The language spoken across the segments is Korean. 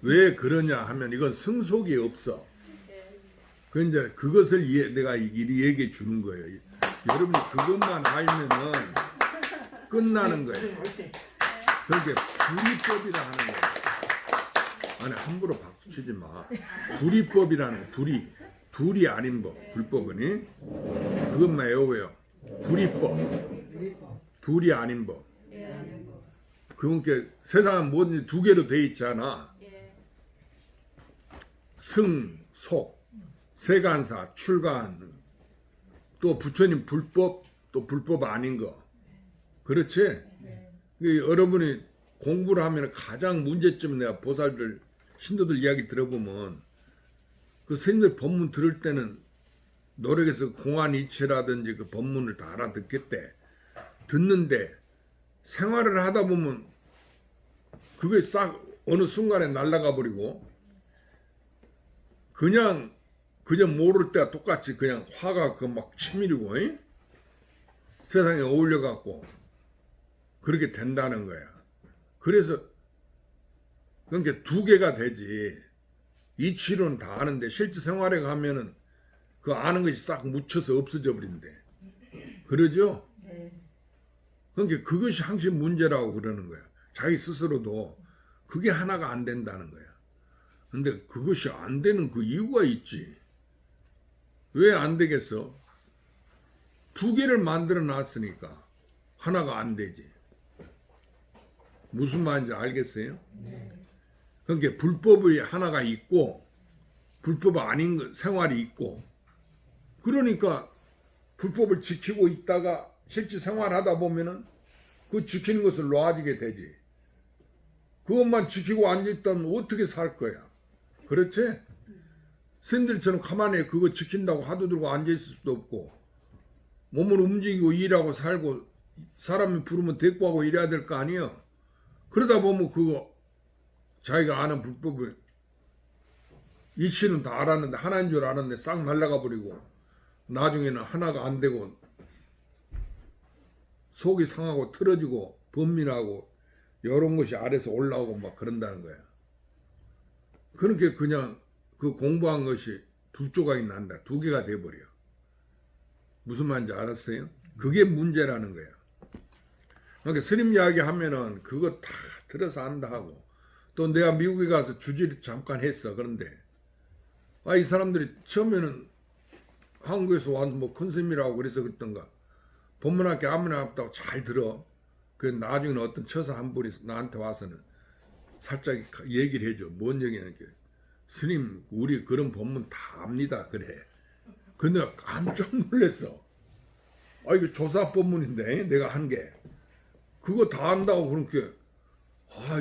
왜 그러냐 하면 이건 승속이 없어. 그 이제 그것을 내가 이리 얘기해 주는 거예요. 여러분이 그것만 알면은 끝나는 거예요. 그게 불이법이라 하는 거예요. 아니 함부로 박수 치지 마. 불이법이라는 거, 불이 아닌 법, 불법은 그것만 외워요. 불이법, 불이 아닌 법. 그러니까 세상은 뭐든지 두 개로 돼 있잖아. 승, 속, 세간사, 출간, 또 부처님 불법, 또 불법 아닌 거. 그렇지? 여러분이 공부를 하면 가장 문제점은 내가 보살들, 신도들 이야기 들어보면 그 스님들 법문 들을 때는 노력해서 공안이치라든지 그 법문을 다 알아듣겠대. 듣는데 생활을 하다 보면 그게 싹 어느 순간에 날아가 버리고 그냥 그저 모를 때와 똑같이 그냥 화가 그 막 치밀고 세상에 어울려 갖고 그렇게 된다는 거야. 그래서 그러니까 두 개가 되지. 이치로는 다 아는데 실제 생활에 가면은 그 아는 것이 싹 묻혀서 없어져 버린대. 그러죠? 그러니까 그것이 항상 문제라고 그러는 거야. 자기 스스로도 그게 하나가 안 된다는 거야. 근데 그것이 안 되는 그 이유가 있지. 왜 안 되겠어? 두 개를 만들어 놨으니까 하나가 안 되지. 무슨 말인지 알겠어요? 그러니까 불법이 하나가 있고 불법 아닌 생활이 있고 그러니까 불법을 지키고 있다가 실제 생활하다 보면은 그 지키는 것을 놓아지게 되지. 그것만 지키고 앉아있다면 어떻게 살 거야? 그렇지? 스님들처럼 가만히 그거 지킨다고 하도 들고 앉아있을 수도 없고 몸을 움직이고 일하고 살고 사람이 부르면 대꾸하고 이래야 될 거 아니야? 그러다 보면 그거 자기가 아는 불법을 이치는 다 알았는데 하나인 줄 알았는데 싹 날아가 버리고 나중에는 하나가 안 되고 속이 상하고 틀어지고 번민하고 이런 것이 아래서 올라오고 막 그런다는 거야. 그렇게 그냥 그 공부한 것이 두 조각이 난다. 두 개가 돼버려. 무슨 말인지 알았어요? 그게 문제라는 거야. 그러니까 스님 이야기 하면은 그거 다 들어서 안다 하고 또 내가 미국에 가서 주지를 잠깐 했어. 그런데 이 사람들이 처음에는 한국에서 와서 뭐 큰 스님이라고 그래서 그랬던가 법문학교 아무나 없다고 잘 들어. 그 나중에는 어떤 처사 한 분이 나한테 와서는 살짝 얘기를 해줘. 뭔 얘기냐면 스님 우리 그런 법문 다 압니다. 그래. 근데 내가 깜짝 놀랐어. 이거 조사 법문인데 내가 한 게 그거 다 안다고 그렇게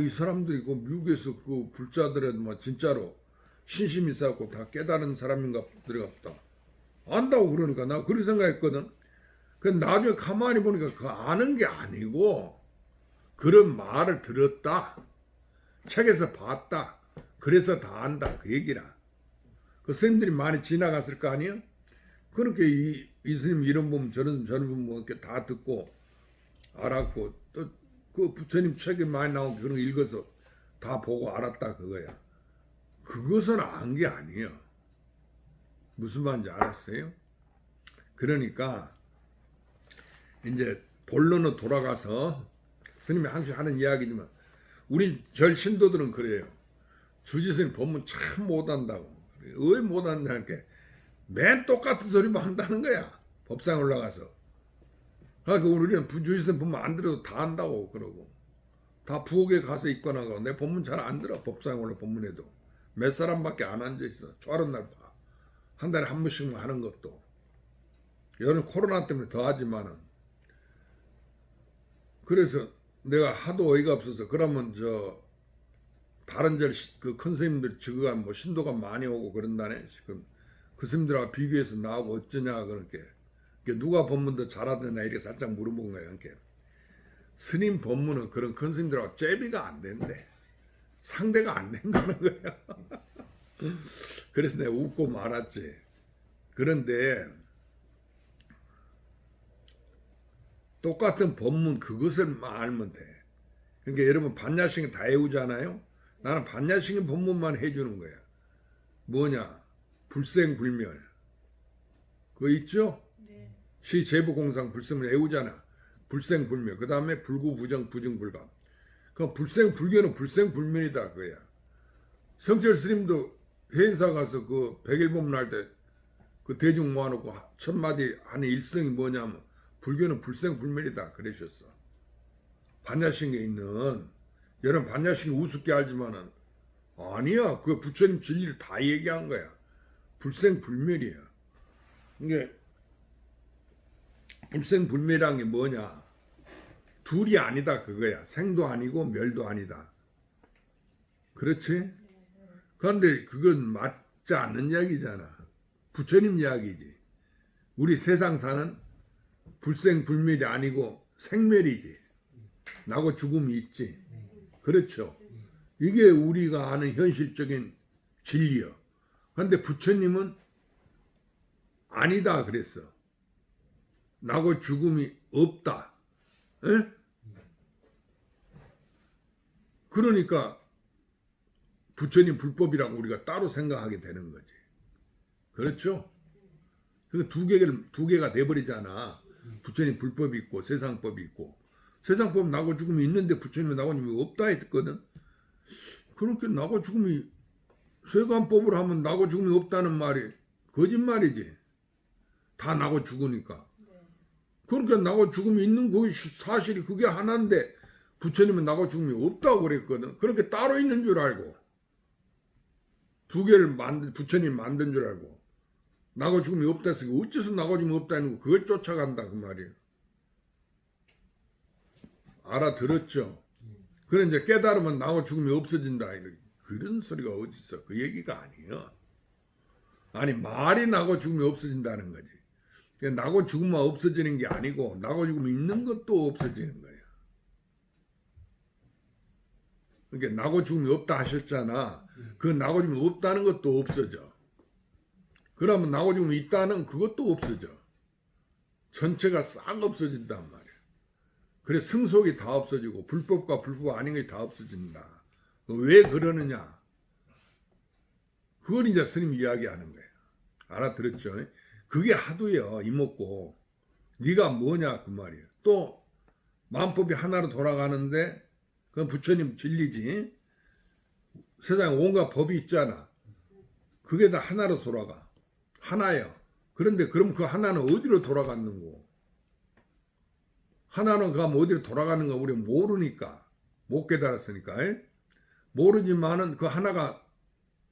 이 사람들이 그 미국에서 그 불자들은 뭐 진짜로 신심이 있어갖고 다 깨달은 사람인가 들어갔다. 안다고 그러니까 나 그렇게 생각했거든. 그 나중에 가만히 보니까 그 아는 게 아니고 그런 말을 들었다. 책에서 봤다. 그래서 다 안다. 그 얘기라. 그 스님들이 많이 지나갔을 거 아니에요? 그렇게 이 스님 이런 보면 저런 보면 이렇게 다 듣고 알았고 또 그 부처님 책에 많이 나온 그런 거 읽어서 다 보고 알았다 그거야. 그것은 안 게 아니에요. 무슨 말인지 알았어요? 그러니까 이제 본론으로 돌아가서 스님이 항상 하는 이야기지만 우리 절 신도들은 그래요. 주지스님 법문 참 못한다고. 왜 못한다는 게 맨 똑같은 소리만 한다는 거야. 법상에 올라가서. 그러니까 우리는 주지스님 법문 안 들어도 다 한다고 그러고 다 부엌에 가서 있거나 하고 내 법문 잘 안 들어. 법상에 올라 법문에도 몇 사람밖에 안 앉아있어. 초하룻 날 봐. 한 달에 한 번씩만 하는 것도 여름 코로나 때문에 더 하지만은 그래서 내가 하도 어이가 없어서 그러면 다른 절 그 큰 스님들 지금 뭐 신도가 많이 오고 그런다네. 지금 그 스님들하고 비교해서 나하고 어쩌냐 그렇게 누가 법문 더 잘하더냐 이렇게 살짝 물어본 거예요. 그러니까 스님 법문은 그런 큰 스님들하고 잽이가 안 된대. 상대가 안 된다는 거야. 그래서 내가 웃고 말았지. 그런데 똑같은 법문 그것을 알면 돼. 그러니까 여러분 반야식 다 외우잖아요. 나는 반야신경 법문만 해주는 거야. 뭐냐? 불생불멸. 그거 있죠? 네. 시제부공상 불생을 애우잖아. 불생불멸. 그 다음에 불구부정 부증불감. 그 불생불교는 불생불멸이다 그거야. 성철 스님도 회의사 가서 그 백일법문 할 때 그 대중 모아놓고 첫 마디 하는 일성이 뭐냐면 불교는 불생불멸이다 그러셨어. 반야신경에 있는 여러분 반야신경 우습게 알지만은 아니야. 그 부처님 진리를 다 얘기한 거야. 불생불멸이야. 이게 불생불멸이란 게 뭐냐? 둘이 아니다 그거야. 생도 아니고 멸도 아니다. 그렇지? 그런데 그건 맞지 않는 이야기잖아. 부처님 이야기지. 우리 세상 사는 불생불멸이 아니고 생멸이지. 나고 죽음이 있지. 그렇죠. 이게 우리가 아는 현실적인 진리요. 그런데 부처님은 아니다 그랬어. 나고 죽음이 없다. 에? 그러니까 부처님 불법이라고 우리가 따로 생각하게 되는 거지. 그렇죠? 그 두 개가 돼버리잖아. 부처님 불법이 있고 세상법이 있고. 세상법 나고 죽음이 있는데 부처님은 나고 죽음이 없다 했거든. 그렇게 나고 죽음이 세간법을 하면 나고 죽음이 없다는 말이 거짓말이지. 다 나고 죽으니까. 그러니까 나고 죽음이 있는 그 사실이 그게 하나인데 부처님은 나고 죽음이 없다고 그랬거든. 그렇게 따로 있는 줄 알고 두 개를 부처님 만든 줄 알고 나고 죽음이 없다 해서 어째서 나고 죽음이 없다는 거 그걸 쫓아간다 그 말이에요. 알아들었죠? 그래 이제 깨달으면 나고 죽음이 없어진다. 그런 소리가 어디 있어? 그 얘기가 아니에요. 아니 말이 나고 죽음이 없어진다는 거지. 나고 죽음만 없어지는 게 아니고 나고 죽음이 있는 것도 없어지는 거예요. 그러니까 나고 죽음이 없다 하셨잖아. 그 나고 죽음이 없다는 것도 없어져. 그러면 나고 죽음이 있다는 그것도 없어져. 전체가 싹 없어진단 말이야. 그래서 승속이 다 없어지고 불법과 불법 아닌 것이 다 없어진다. 왜 그러느냐? 그걸 이제 스님이 이야기하는 거예요. 알아들었죠? 그게 하도요. 이먹고 네가 뭐냐 그 말이에요. 또 만법이 하나로 돌아가는데 그건 부처님 진리지. 세상에 온갖 법이 있잖아. 그게 다 하나로 돌아가. 하나예요. 그런데 그럼 그 하나는 어디로 돌아갔는고? 하나는 그럼 어디로 돌아가는가 우리 모르니까. 못 깨달았으니까. 에? 모르지만은 그 하나가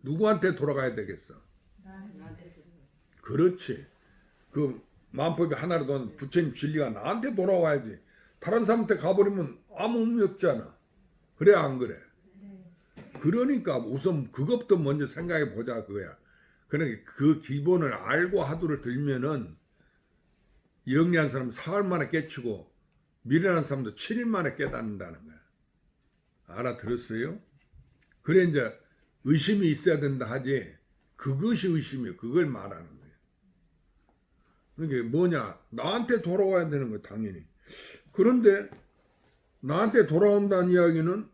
누구한테 돌아가야 되겠어? 그렇지. 그 만법이 하나로 돈 부처님 진리가 나한테 돌아와야지. 다른 사람한테 가버리면 아무 의미 없잖아. 그래 안 그래? 그러니까 우선 그것부터 먼저 생각해 보자 그거야. 그러니까 그 기본을 알고 하도를 들면은 영리한 사람은 사흘 만에 깨치고 미련한 사람도 7일 만에 깨닫는다는 거야. 알아들었어요? 그래 이제 의심이 있어야 된다 하지. 그것이 의심이에요. 그걸 말하는 거예요. 그게 뭐냐? 나한테 돌아와야 되는 거야 당연히. 그런데 나한테 돌아온다는 이야기는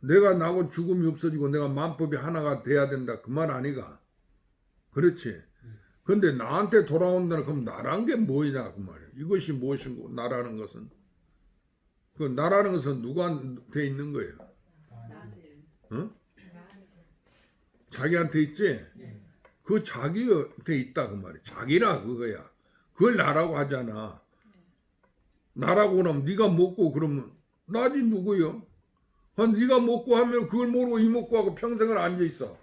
내가 나고 죽음이 없어지고 내가 만법이 하나가 돼야 된다 그 말 아니가? 그렇지. 근데 나한테 돌아온다는 그럼 나란 게 뭐냐 그 말이야. 이것이 무엇인고 나라는 것은 그 나라는 것은 누구한테 있는 거예요? 어? 자기한테 있지? 그 자기한테 있다 그 말이야. 자기라 그거야. 그걸 나라고 하잖아. 나라고 그러면 네가 먹고 그러면 나지 누구요? 네가 먹고 하면 그걸 모르고 이 먹고 하고 평생을 앉아있어.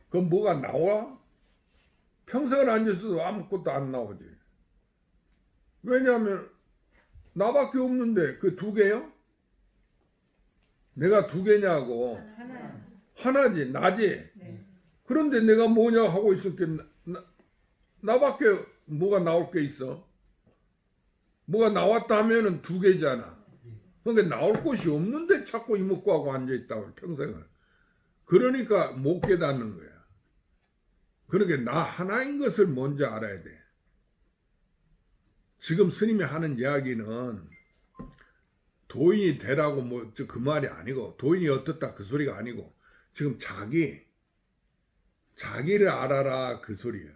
그럼 뭐가 나와? 평생을 앉아있어도 아무것도 안 나오지. 왜냐하면 나밖에 없는데 그 두 개요? 내가 두 개냐고. 하나지 나지. 그런데 내가 뭐냐 하고 있었겠나. 나밖에 뭐가 나올 게 있어. 뭐가 나왔다 하면은 두 개잖아. 그러니까 나올 곳이 없는데 자꾸 이먹고 하고 앉아있다고 평생을. 그러니까 못 깨닫는 거야. 그러니까 나 하나인 것을 먼저 알아야 돼. 지금 스님이 하는 이야기는 도인이 되라고 뭐 그 말이 아니고 도인이 어떻다 그 소리가 아니고 지금 자기를 알아라 그 소리야.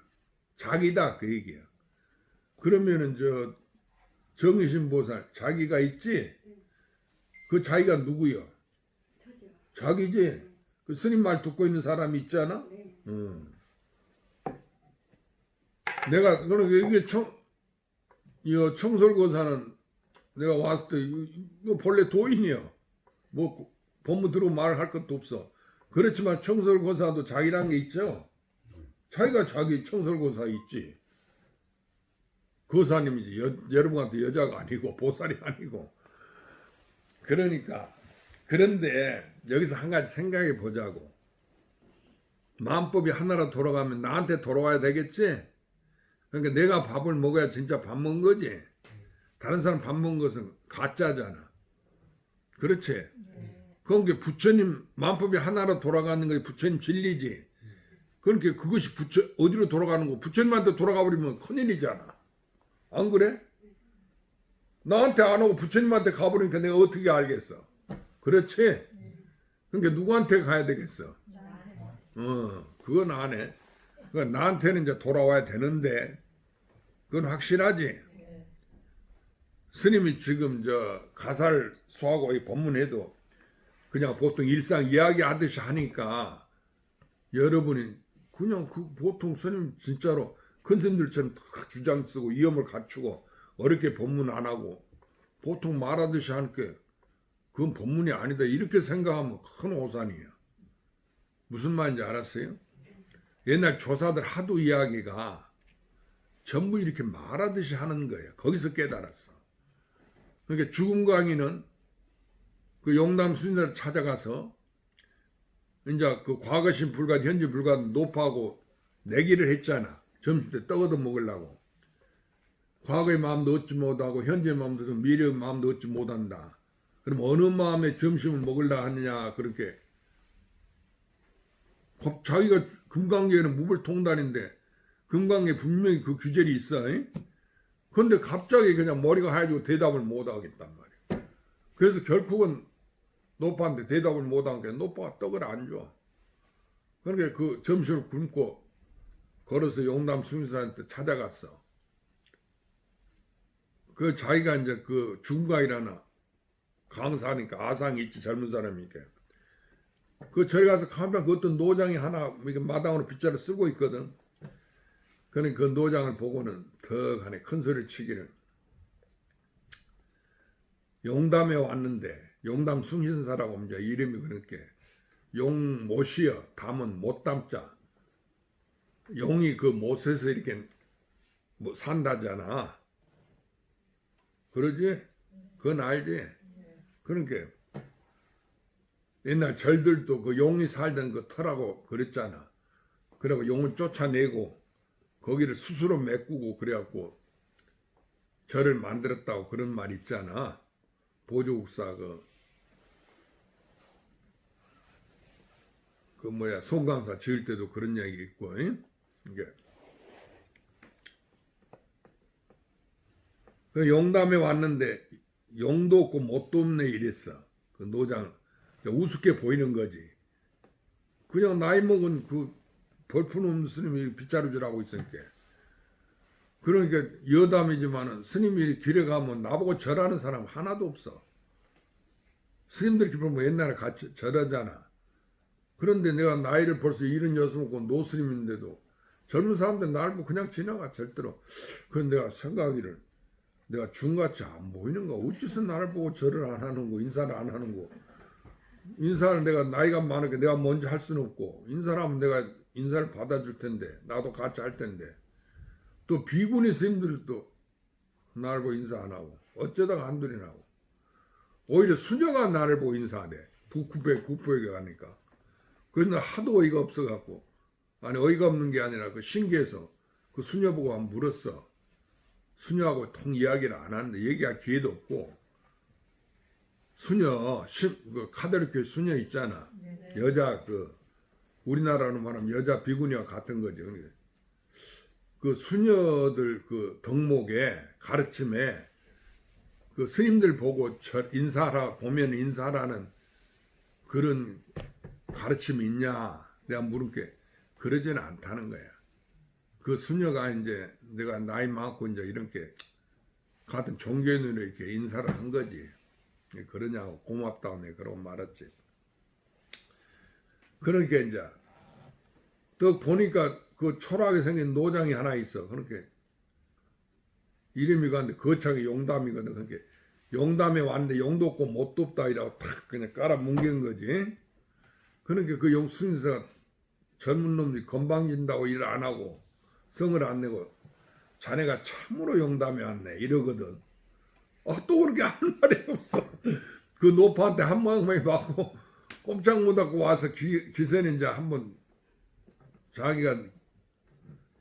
자기다 그 얘기야. 그러면은 저 정의신보살 자기가 있지? 그 자기가 누구야? 자기지? 그 스님 말 듣고 있는 사람이 있잖아? 응. 내가 그러니까 이게 이 청설고사는 내가 왔을 때 이거 본래 도인이야. 뭐 법문 들으면 말할 것도 없어. 그렇지만 청설고사도 자기란 게 있죠. 자기가 자기 청설고사 있지. 고사님이지. 여러분한테 여자가 아니고 보살이 아니고. 그러니까 그런데 여기서 한 가지 생각해 보자고. 마음법이 하나로 돌아가면 나한테 돌아와야 되겠지? 그러니까 내가 밥을 먹어야 진짜 밥 먹은 거지. 다른 사람 밥 먹은 것은 가짜잖아. 그렇지? 그러니까 부처님 마음법이 하나로 돌아가는 것이 부처님 진리지. 그러니까 그것이 어디로 돌아가는 거? 부처님한테 돌아가 버리면 큰일이잖아. 안 그래? 나한테 안 오고 부처님한테 가버리니까 내가 어떻게 알겠어? 그렇지? 그러니까 누구한테 가야 되겠어? 그건 안 해. 그러니까 나한테는 이제 돌아와야 되는데 그건 확실하지? 스님이 지금 저 가사를 소하고 이 법문에도 그냥 보통 일상 이야기 하듯이 하니까 여러분이 그냥 그 보통 스님 진짜로 큰 스님들처럼 다 주장 쓰고 위엄을 갖추고 어렵게 법문 안 하고 보통 말하듯이 하니까 그건 법문이 아니다 이렇게 생각하면 큰 오산이에요. 무슨 말인지 알았어요? 옛날 조사들 하도 이야기가 전부 이렇게 말하듯이 하는 거예요. 거기서 깨달았어. 그러니까 죽음 강의는 그 용담 수녀를 찾아가서 이제 그 과거신 불가 현재 불가 높하고 내기를 했잖아. 점심때 떡 얻어 먹으려고. 과거의 마음도 얻지 못하고 현재의 마음도 얻고 미래의 마음도 얻지 못한다. 그럼 어느 마음에 점심을 먹으려 하느냐 그렇게. 자기가 금강계에는 무불통단인데 금강계 분명히 그 규절이 있어. 그런데 갑자기 그냥 머리가 하얘지고 대답을 못 하겠단 말이야. 그래서 결국은 노파한테 대답을 못 하니까 노파가 떡을 안 줘. 그러니까 그 점심을 굶고 걸어서 용담 수미사한테 찾아갔어. 그 자기가 이제 그 중가이라나 강사니까 아상이 있지 젊은 사람이니까. 그 저기 가서 가면 그 어떤 노장이 하나 마당으로 빗자루 쓰고 있거든. 그러니까 그 노장을 보고는 더 간에 큰 소리를 치기를 용담에 왔는데 용담 숭신사라고 이제 이름이 그렇게 용 못이여 담은 못 담자 용이 그 못에서 이렇게 뭐 산다잖아. 그러지? 그건 알지? 그러니까 옛날 절들도 그 용이 살던 그 터라고 그랬잖아. 그래고 용을 쫓아내고 거기를 스스로 메꾸고 그래갖고 절을 만들었다고 그런 말 있잖아. 보조국사 그 뭐야 송강사 지을 때도 그런 얘기 있고. 이게 그 용담에 왔는데 용도 없고 못도 없네 이랬어. 그 노장 우습게 보이는 거지. 그냥 나이 먹은 그 볼품없는 스님이 빗자루질하고 있으니까. 그러니까 여담이지만은 스님이 길에 가면 나보고 절하는 사람 하나도 없어. 스님들 길에 보면 옛날에 같이 절하잖아. 그런데 내가 나이를 벌써 76 먹고 노스님인데도 젊은 사람들 날 보고 그냥 지나가 절대로. 그런 내가 생각하기를 내가 중같이 안 보이는 거 어째서 나를 보고 절을 안 하는 거 인사를 안 하는 거. 인사를 내가 나이가 많으니까 내가 먼저 할 수는 없고 인사를 하면 내가 인사를 받아줄 텐데 나도 같이 할 텐데 또 비구니 스님들도 나를 보고 인사 안 하고 어쩌다가 한둘이 나고 오히려 수녀가 나를 보고 인사하대. 국부에게 가니까. 그래서 하도 어이가 없어갖고 아니 어이가 없는 게 아니라 그 신기해서 그 수녀 보고 한번 물었어. 수녀하고 통 이야기를 안 하는데 얘기할 기회도 없고 수녀 그 카톨릭 수녀 있잖아. 네네. 여자 그 우리나라로 말하면 여자 비구니와 같은 거죠. 그 수녀들 그 덕목에 가르침에 그 스님들 보고 인사하라 보면 인사하라는 그런 가르침이 있냐 내가 물을게. 그러지는 않다는 거야. 그 수녀가 이제 내가 나이 많고 이제 이렇게 같은 종교인으로 이렇게 인사를 한 거지. 그러냐고 고맙다고 내가 그러고 말았지. 그러니까 이제 또 보니까 그 초라하게 생긴 노장이 하나 있어. 그렇게 이름이 가는데 거창이 용담이거든. 그렇게 용담에 왔는데 용도 없고 못도 없다 이라고 탁 그냥 깔아 뭉갠 거지. 그러니까 그 용순이가 젊은 놈들이 건방진다고 일 안 하고 성을 안 내고 자네가 참으로 용담에 왔네 이러거든. 또 그렇게 한 말이 없어. 그 노파한테 한 방망이 맞고 꼼짝 못하고 와서 기세는 이제 한번 자기가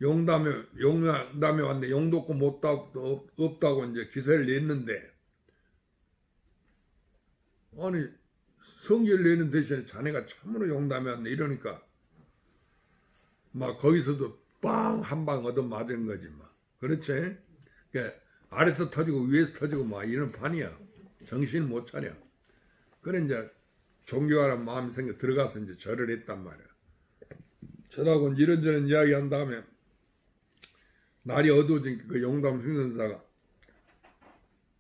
용담에 왔는데 용도 없고 못도 없다고 이제 기세를 냈는데 아니 성질 내는 대신에 자네가 참으로 용담에 왔네 이러니까 막 거기서도 빵 한 방 얻어 맞은 거지 막. 그렇지? 그러니까 아래서 터지고 위에서 터지고 막 이런 판이야. 정신을 못 차려. 그래 이제 종교하는 마음이 생겨 들어가서 이제 절을 했단 말이야. 절하고 이런저런 이야기 한 다음에 날이 어두워지니까 그 용담 수련사가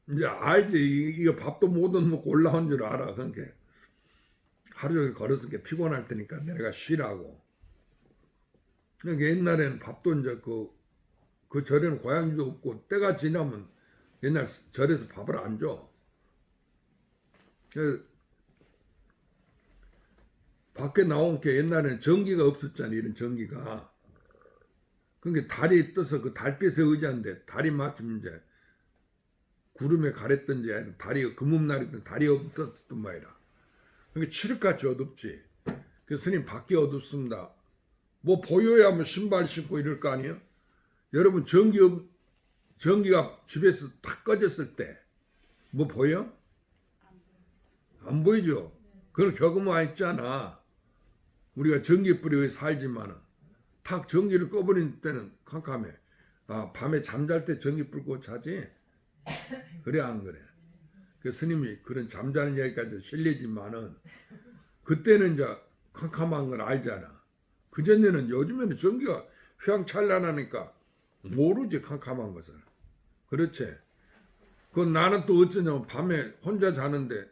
이제 알지 이거 밥도 못 얻어먹고 올라온 줄 알아. 그러니까 하루 종일 걸었으니까 피곤할 테니까 내가 쉬라고. 그러니까 옛날에는 밥도 이제 그 절에는 고양이도 없고 때가 지나면 옛날 절에서 밥을 안 줘. 밖에 나온 게 옛날에는 전기가 없었잖아. 이런 전기가. 그러니까 달이 떠서 그 달빛에 의지하는데 달이 마침 이제 구름에 가랬던지 달이 금음날이든 달이 없었던 말이라. 그러니까 칠흑같이 어둡지. 그래서 스님 밖에 어둡습니다. 뭐 보여야 뭐 신발 신고 이럴 거 아니에요? 여러분 전기가 집에서 탁 꺼졌을 때 뭐 보여? 안 보이죠? 그건 경험화 있잖아. 우리가 전기불에 살지만은 탁 전기를 꺼버린 때는 캄캄해. 밤에 잠잘 때 전기불 끄고 자지? 그래 안 그래? 그 스님이 그런 잠자는 얘기까지 실례지만은 그때는 이제 캄캄한 걸 알잖아. 그전에는 요즘에는 전기가 휘황찬란하니까 모르지 캄캄한 것을. 그렇지. 그 나는 또 어쩌냐면 밤에 혼자 자는데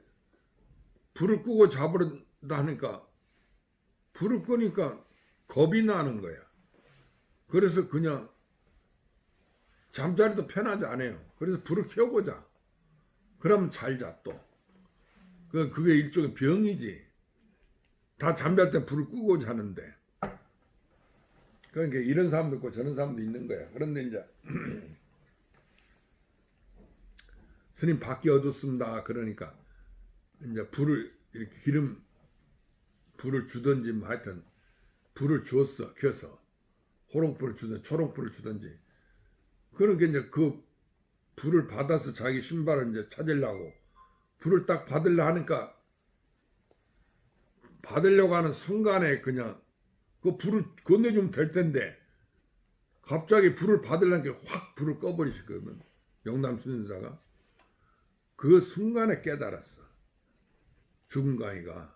불을 끄고 자버린다 하니까 불을 끄니까 겁이 나는 거야. 그래서 그냥 잠자리도 편하지 않아요. 그래서 불을 켜고 자. 그러면 잘 자 또. 그게 일종의 병이지. 다 잠잘 때 불을 끄고 자는데. 그러니까 이런 사람도 있고 저런 사람도 있는 거야. 그런데 이제 스님 밖이 어둡습니다. 그러니까 이제 불을 이렇게 불을 주든지 뭐 하여튼 불을 줬어. 켜서 호롱불을 주든지 초롱불을 주든지. 그러니까 이제 그 불을 받아서 자기 신발을 이제 찾으려고 불을 딱 받으려 하니까 받으려고 하는 순간에 그냥 그 불을 건네주면 될 텐데 갑자기 불을 받으려니까 확 불을 꺼버리시거든. 영남 수련사가. 그 순간에 깨달았어. 죽은 강이가.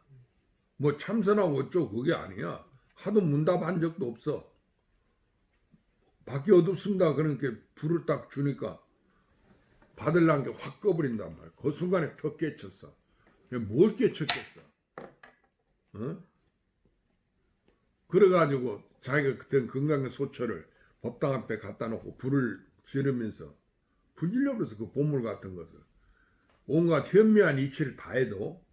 뭐 참선하고 어쩌고 그게 아니야. 하도 문답한 적도 없어. 밖이 어둡습니다. 그러니까 불을 딱 주니까 받으려는 게 확 꺼버린단 말이야. 그 순간에 더 깨쳤어. 뭘 깨쳤겠어. 어? 그래가지고 자기가 그때 건강의 소처를 법당 앞에 갖다 놓고 불을 지르면서 불 질러버려서 그 보물 같은 것을 온갖 현미한 이치를 다 해도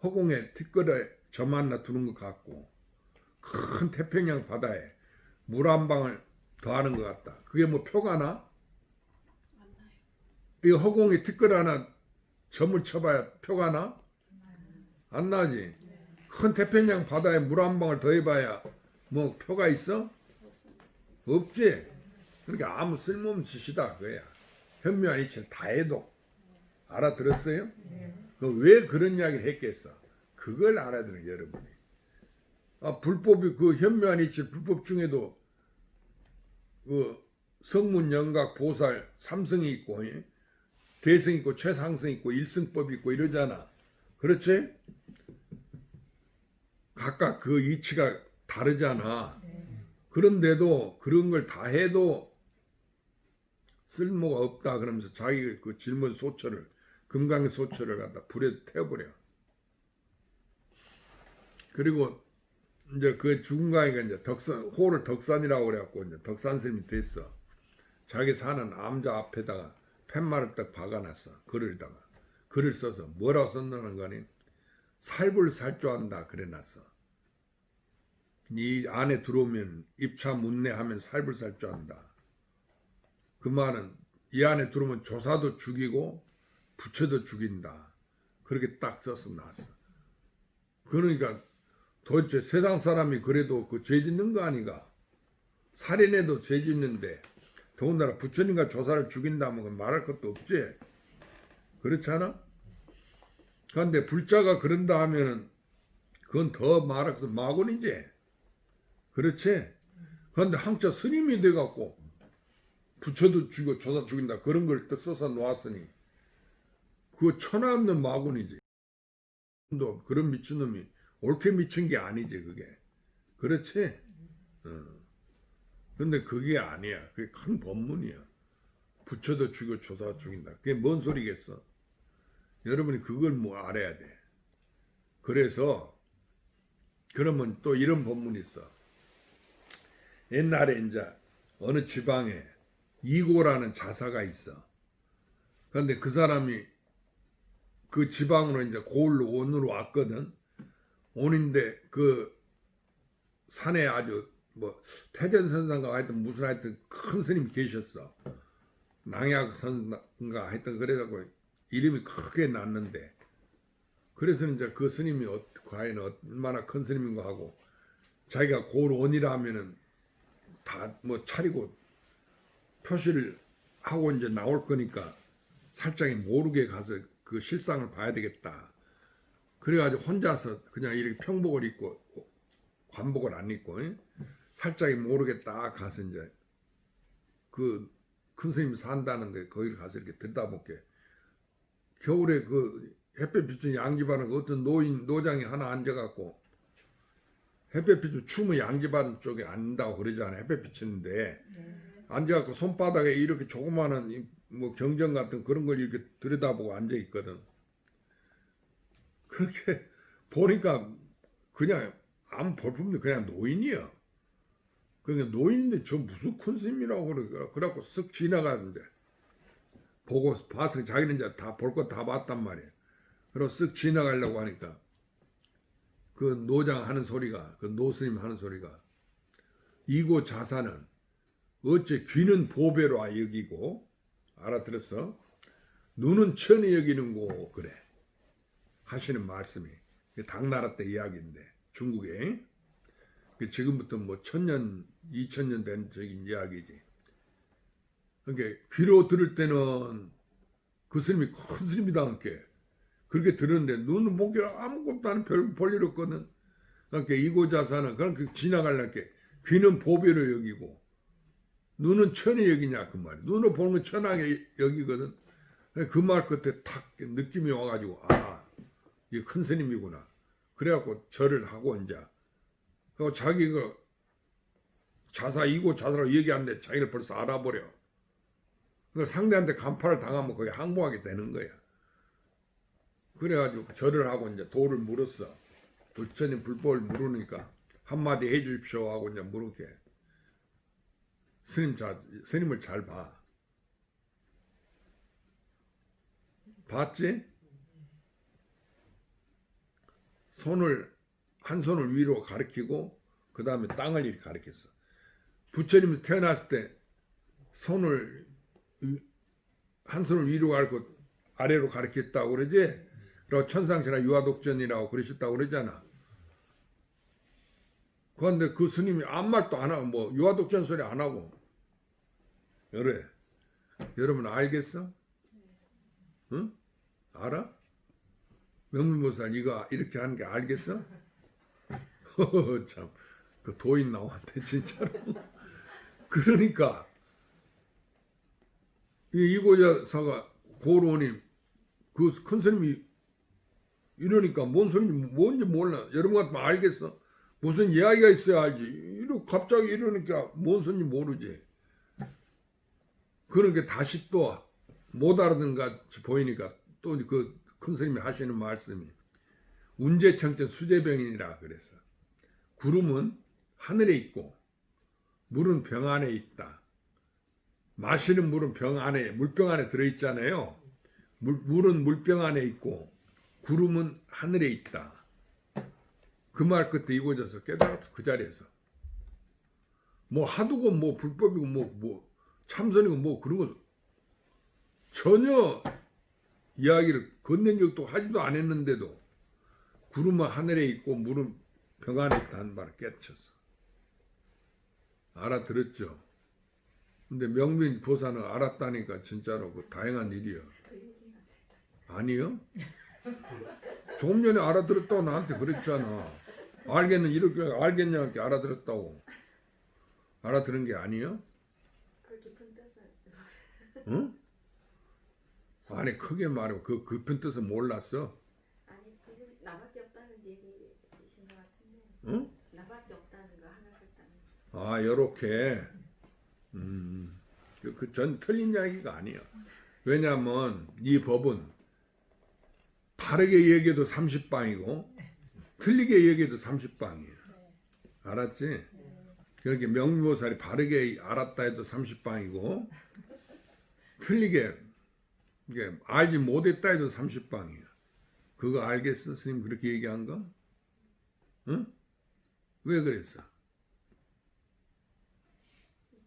허공에 티끌에 점 하나 두는 것 같고 큰 태평양 바다에 물 한 방울 더하는 것 같다. 그게 뭐 표가 나? 이 허공에 티끌 하나 점을 쳐봐야 표가 나? 안 나지. 큰 태평양 바다에 물 한 방울 더해봐야 뭐 표가 있어? 없지. 그러니까 아무 쓸모없는 짓이다 그거야. 현묘한 이치를 다 해도. 알아들었어요? 왜 그런 이야기를 했겠어? 그걸 알아들은 여러분이. 불법이 그 현묘한 이치 불법 중에도 그 성문 영각 보살 삼성이 있고 대승 있고 최상승 있고 일승법 있고 이러잖아. 그렇지? 각각 그 이치가 다르잖아. 그런데도 그런 걸 다 해도 쓸모가 없다 그러면서 자기 그 질문 소처를 금강의 소처를 갖다 불에 태워버려. 그리고 이제 그 죽은 강이가 이제 호를 덕산이라고 그래갖고 이제 덕산 스님이 됐어. 자기 사는 암자 앞에다가 팻말을 딱 박아놨어. 글을 써서 뭐라고 썼느냐는 거니 살불살조한다 그래놨어. 이 안에 들어오면 입차 문내하면 살불살조한다. 그 말은 이 안에 들어오면 조사도 죽이고 부처도 죽인다. 그렇게 딱 써서 놨어. 그러니까 도대체 세상 사람이 그래도 그 죄 짓는 거 아닌가? 살인해도 죄 짓는데 더군다나 부처님과 조사를 죽인다면 말할 것도 없지. 그렇지 않아? 그런데 불자가 그런다 하면은 그건 더 말해서 마곤이지. 그렇지? 그런데 한자 스님이 돼갖고 부처도 죽이고 조사 죽인다 그런 걸 딱 써서 놓았으니 그거 천하 없는 마곤이지. 또 그런 미친놈이 옳게 미친 게 아니지 그게. 그렇지? 근데 그게 아니야. 그게 큰 법문이야. 부처도 죽이고 조사 죽인다. 그게 뭔 소리겠어? 여러분이 그걸 뭐 알아야 돼. 그래서 그러면 또 이런 법문이 있어. 옛날에 이제 어느 지방에 이고라는 자사가 있어. 그런데 그 사람이 그 지방으로 이제 고을로 온으로 왔거든. 온인데 그 산에 아주 뭐 태전선사인가 하여튼 무슨 하여튼 큰 스님이 계셨어. 낭약선가 하여튼 그래갖고 이름이 크게 났는데 그래서 이제 그 스님이 과연 얼마나 큰 스님인가 하고 자기가 고을온이라 하면은 다 뭐 차리고 표시를 하고 이제 나올 거니까 살짝 모르게 가서 그 실상을 봐야 되겠다. 그래가지고 혼자서 그냥 이렇게 평복을 입고 관복을 안 입고 살짝 모르게 딱 가서 이제 그 큰 스님이 산다는데 거기를 가서 이렇게 들다볼게 겨울에 그 햇볕 비친 양지바른 어떤 노장이 하나 앉아갖고 햇볕 비치면 추우면 양지바른 쪽에 앉는다고 그러잖아. 햇볕 비치는데 앉아갖고 손바닥에 이렇게 조그마한 뭐 경전 같은 그런 걸 이렇게 들여다보고 앉아 있거든. 그렇게 보니까 그냥 아무 볼품도 그냥 노인이야. 그러니까 노인인데 저 무슨 큰 스님이라고 그래갖고 쓱 지나가는데 보고 봐서 자기는 이제 다 볼 거 다 봤단 말이야. 그리고 쓱 지나가려고 하니까 그 노장 하는 소리가 그 노스님 하는 소리가 이고 자사는 어째 귀는 보배로 여기고 알아들었어? 눈은 천에 여기는고 그래 하시는 말씀이 당나라 때 이야기인데 중국에 지금부터 뭐 1000년 2000년 된 적인 이야기지. 그러니까 귀로 들을 때는 그 스님이 큰 스님이다 함께 그렇게 들었는데 눈은 보기 아무것도 안 별 볼일 없거든. 그러니까 이고자사는 그렇게 지나가려니까 귀는 보배로 여기고 눈은 천에 여기냐 그 말이야. 눈으로 보는 건 천하게 여기거든. 그 말 끝에 탁 느낌이 와가지고 아 이게 큰 스님이구나. 그래갖고 절을 하고 이제 그리고 자기가 자사 이고 자사라고 얘기하는데 자기를 벌써 알아버려. 그러니까 상대한테 간파를 당하면 거기 항복하게 되는 거야. 그래가지고 절을 하고 이제 도를 물었어. 부처님 불법을 물으니까 한마디 해주십시오 하고 이제 물을게. 스님을 잘 봐. 봤지? 한 손을 위로 가리키고 그 다음에 땅을 이렇게 가리켰어. 부처님이 태어났을 때 한 손을 위로 가리고 아래로 가리켰다고 그러지? 그리고 천상신하 유화독전이라고 그러셨다고 그러잖아. 그런데 그 스님이 아무 말도 안 하고 뭐 유화독전 소리 안 하고 여러분 알겠어? 응? 알아? 명문보살 이거 이렇게 하는 게 알겠어? 참, 그 도인 나왔대 진짜로. 그러니까 이고자사가 고로원이 그 큰 스님이 이러니까 뭔 소리인지 뭔지 몰라. 여러분 같으면 알겠어. 무슨 이야기가 있어야 알지. 이러 갑자기 이러니까 뭔 소리인지 모르지. 그러니까 다시 또 못 알아듣는 것 같이 보이니까 또 그 큰 스님이 하시는 말씀이 운제청천 수제병이니라 그래서 구름은 하늘에 있고 물은 병 안에 있다. 마시는 물은 병 안에 물병 안에 들어있잖아요. 물은 물병 안에 있고 구름은 하늘에 있다. 그 말 끝에 이고져서 깨달았어. 그 자리에서 뭐 하두고 뭐 불법이고 뭐 참선이고 뭐 그런 거 전혀 이야기를 건넨 적도 하지도 않았는데도 구름은 하늘에 있고 물은 병 안에 있다는 말을 깨쳤어. 알아들었죠? 근데 명민 보사는 알았다니까 진짜로 그 다행한 일이야. 아니요? 조금 전에 알아들었다고 나한테 그랬잖아. 알겠는 이렇게 알겠냐 이렇게 알아들었다고. 알아들은 게 아니에요? 그 깊은 뜻은 응? 아니 크게 말하면 그 깊은 뜻은 몰랐어. 아니 그게 나밖에 없다는 얘기이신 것 같은데. 응? 나밖에 없다는 거 하나밖에 없다는 아 요렇게 그 전 틀린 이야기가 아니야. 왜냐하면 이 법은 바르게 얘기해도 30방이고 틀리게 얘기해도 30방이야. 알았지? 그렇게 명미보살이 바르게 알았다 해도 30방이고 틀리게 이게 알지 못했다 해도 30방이야. 그거 알겠어? 스님 그렇게 얘기한 거? 응? 왜 그랬어?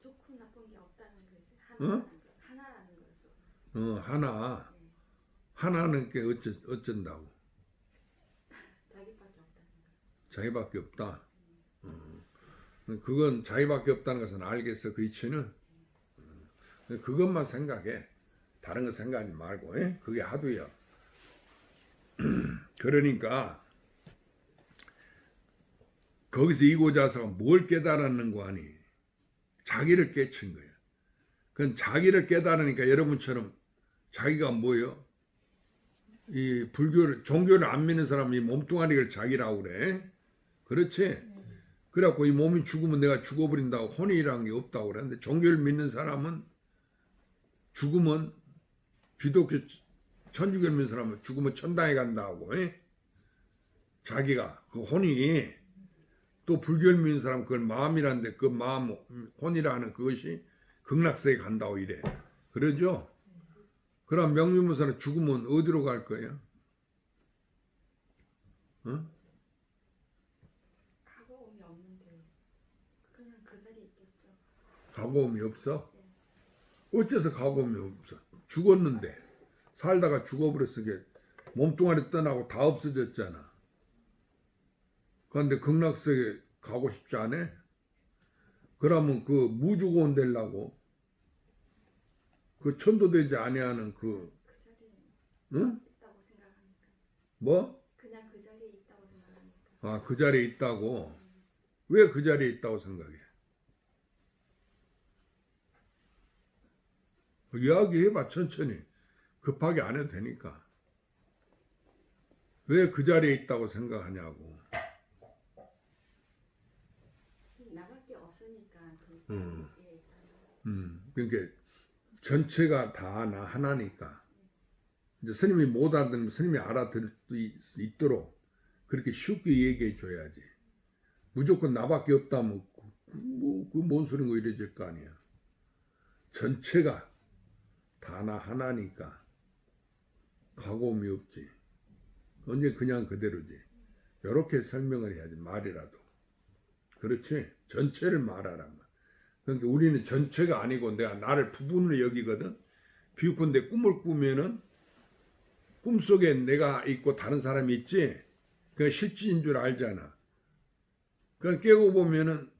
좋고 나쁜 게 없다는 거지. 응? 하나라는 거죠. 하나. 하나는 게 어쩐다고? 자기밖에 없다는 거. 자기밖에 없다. 그건 자기밖에 없다는 것은 알겠어. 그 이치는. 그것만 생각해. 다른 거 생각하지 말고. 그게 하도야. 그러니까 거기서 이고자서가 뭘 깨달았는 거 아니? 자기를 깨친 거야. 그건 자기를 깨달으니까 여러분처럼 자기가 뭐예요? 이 불교를 종교를 안 믿는 사람이 몸뚱아리를 자기라고 그래. 그렇지? 그래갖고 이 몸이 죽으면 내가 죽어버린다고 혼이라는 게 없다고 그러는데 종교를 믿는 사람은 죽으면 기독교 천주교를 믿는 사람은 죽으면 천당에 간다고. 자기가 그 혼이 또 불교를 믿는 사람은 그걸 마음이라는데 그 마음 혼이라는 그것이 극락세에 간다고 이래. 그러죠? 그럼 명륜무사는 죽으면 어디로 갈 거예요? 어? 가고움이 없는데 그냥 그 자리에 있겠죠. 가고움이 없어? 어째서 가고움이 없어? 죽었는데 살다가 죽어버렸어. 몸뚱아리 떠나고 다 없어졌잖아. 그런데 극락세에 가고 싶지 않아? 그러면 그 무주고원 되려고 그 천도되지 아니하는 그 자리에 응? 있다고 생각하니까. 뭐? 그냥 그 자리에 있다고 생각하니까. 아, 그 자리에 있다고? 왜 그 자리에 있다고 생각해? 이야기해봐 천천히. 급하게 안 해도 되니까. 왜 그 자리에 있다고 생각하냐고. 나밖에 없으니까 그 자리에 그러니까 전체가 다 나 하나니까. 이제 스님이 못 알아듣는 스님이 알아들을 수 있도록 그렇게 쉽게 얘기해 줘야지. 무조건 나밖에 없다면 그 뭔 소린고 이래질 거 아니야. 전체가 다 나 하나니까 가고움이 없지. 언제 그냥 그대로지. 이렇게 설명을 해야지 말이라도. 그렇지? 전체를 말하란 말. 그러니까 우리는 전체가 아니고 내가 나를 부분으로 여기거든. 비유컨대 꿈을 꾸면은 꿈속에 내가 있고 다른 사람이 있지. 그게 실질인 줄 알잖아. 그러니까 깨고 보면은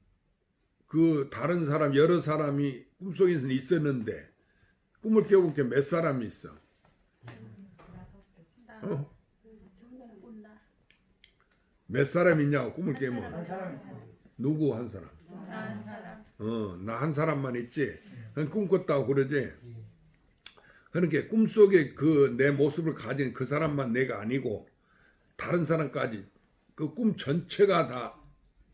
그 다른 사람 여러 사람이 꿈속에서는 있었는데 꿈을 깨고 이렇게 몇 사람이 있어. 몇 사람 있냐고 꿈을 깨면. 한 사람 있어. 누구 한 사람? 한 사람. 나 한 사람만 있지. 그냥 꿈꿨다고 그러지. 그러니까 꿈속에 그 내 모습을 가진 그 사람만 내가 아니고 다른 사람까지 그 꿈 전체가 다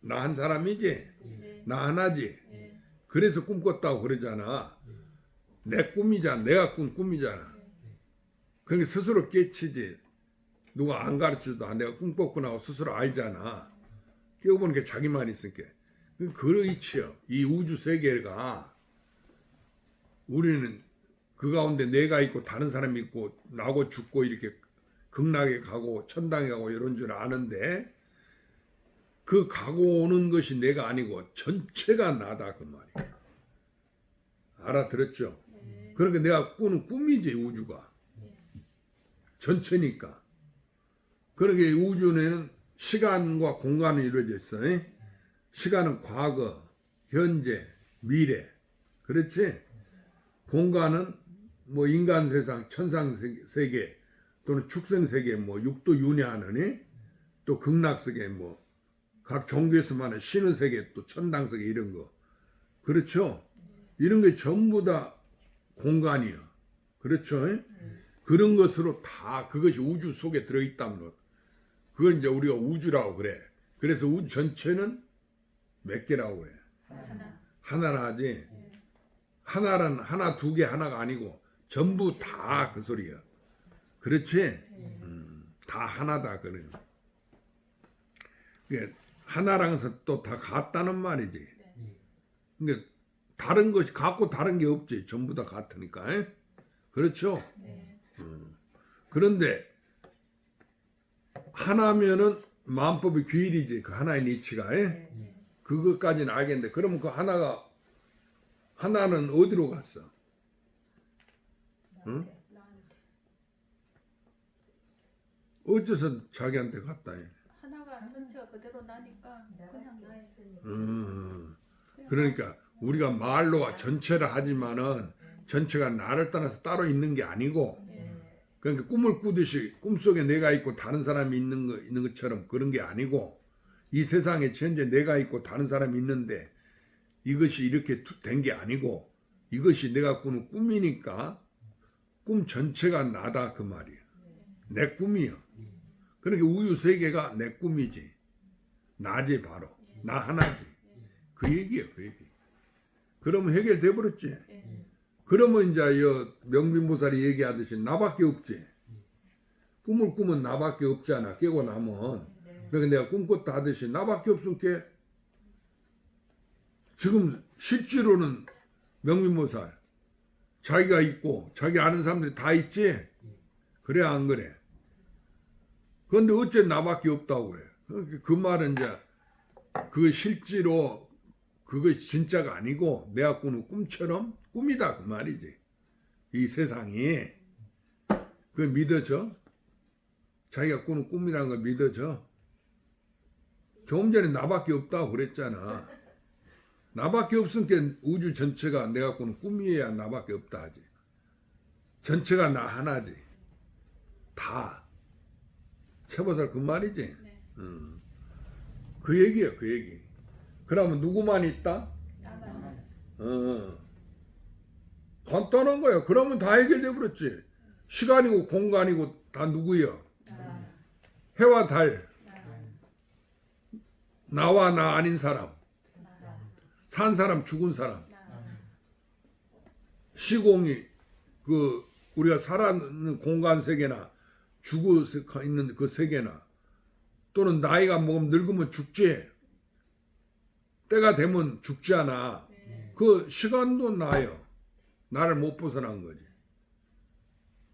나 한 사람이지. 네. 나 하나지. 네. 그래서 꿈꿨다고 그러잖아. 내 꿈이잖아. 내가 꾼 꿈이잖아. 그러니까 스스로 깨치지. 누가 안 가르쳐도 아, 내가 꿈꿨구나 하고 스스로 알잖아. 깨워보는 게 자기만 있으니까. 그렇지요. 이 우주 세계가 우리는 그 가운데 내가 있고 다른 사람이 있고 나고 죽고 이렇게 극락에 가고 천당에 가고 이런 줄 아는데 그 가고 오는 것이 내가 아니고 전체가 나다 그 말이야. 알아들었죠? 네. 그러니까 내가 꾸는 꿈이지 우주가. 전체니까. 그러니까 이 우주에는 시간과 공간이 이루어져 있어. 시간은 과거, 현재, 미래. 그렇지? 공간은 뭐 인간 세상, 천상 세계 또는 축생 세계 뭐 육도 윤회하는 또 극락 세계 뭐 각 종교에서만 신의 세계 또 천당 세계 이런 거. 그렇죠? 이런 게 전부 다 공간이야. 그렇죠? 그런 것으로 다 그것이 우주 속에 들어있다는 것. 그걸 이제 우리가 우주라고 그래. 그래서 우주 전체는 몇 개라고 그래? 하나라 하지. 하나는 하나 두 개 하나가 아니고 전부 다 그 소리야. 그렇지? 다 하나다 그래. 그게 하나랑서 또 다 같다는 말이지. 그러니까 다른 것이 같고 다른 게 없지. 전부 다 같으니까. 그렇죠? 그런데 하나면은 마음법이 규율이지. 그 하나의 이치가. 그것까지는 알겠는데 그러면 그 하나는 어디로 갔어? 응? 어째서 자기한테 갔다 해? 하나가 전체가 그대로 나니까 그냥 나의 그러니까 우리가 말로 전체라 하지만은 전체가 나를 떠나서 따로 있는 게 아니고 그러니까 꿈을 꾸듯이 꿈속에 내가 있고 다른 사람이 있는 것처럼 그런 게 아니고 이 세상에 현재 내가 있고 다른 사람이 있는데 이것이 이렇게 된 게 아니고 이것이 내가 꾸는 꿈이니까 꿈 전체가 나다 그 말이야. 내 꿈이야. 그러니까 우주 세계가 내 꿈이지. 나지 바로. 나 하나지. 그 얘기야 그 얘기. 그러면 해결돼 버렸지. 그러면 이제 명빈보살이 얘기하듯이 나밖에 없지. 꿈을 꾸면 나밖에 없잖아. 깨고 나면. 그러니까 내가 꿈꿨다 하듯이 나밖에 없으니까 지금 실제로는 명빈보살 자기가 있고 자기 아는 사람들이 다 있지. 그래 안 그래? 그런데 어째 나밖에 없다고 그래? 그 말은 이제 그 실제로 그것이 진짜가 아니고 내가 꾸는 꿈처럼 꿈이다 그 말이지. 이 세상이 그걸 믿어져? 자기가 꾸는 꿈이라는 걸 믿어져? 조금 전에 나밖에 없다고 그랬잖아. 나밖에 없으니까 우주 전체가 내가 꾸는 꿈이어야 나밖에 없다 하지. 전체가 나 하나지. 다. 세보살 그 말이지. 그 얘기야 그 얘기. 그러면 누구만 있다? 간단한 거야. 그러면 다 해결돼 버렸지. 시간이고 공간이고 다 누구야? 해와 달. 나와 나 아닌 사람. 산 사람 죽은 사람. 시공이 그 우리가 살아있는 공간 세계나 죽어 있는 그 세계나 또는 나이가 먹으면 늙으면 죽지. 때가 되면 죽지 않아. 그 시간도 나요. 나를 못 벗어난 거지.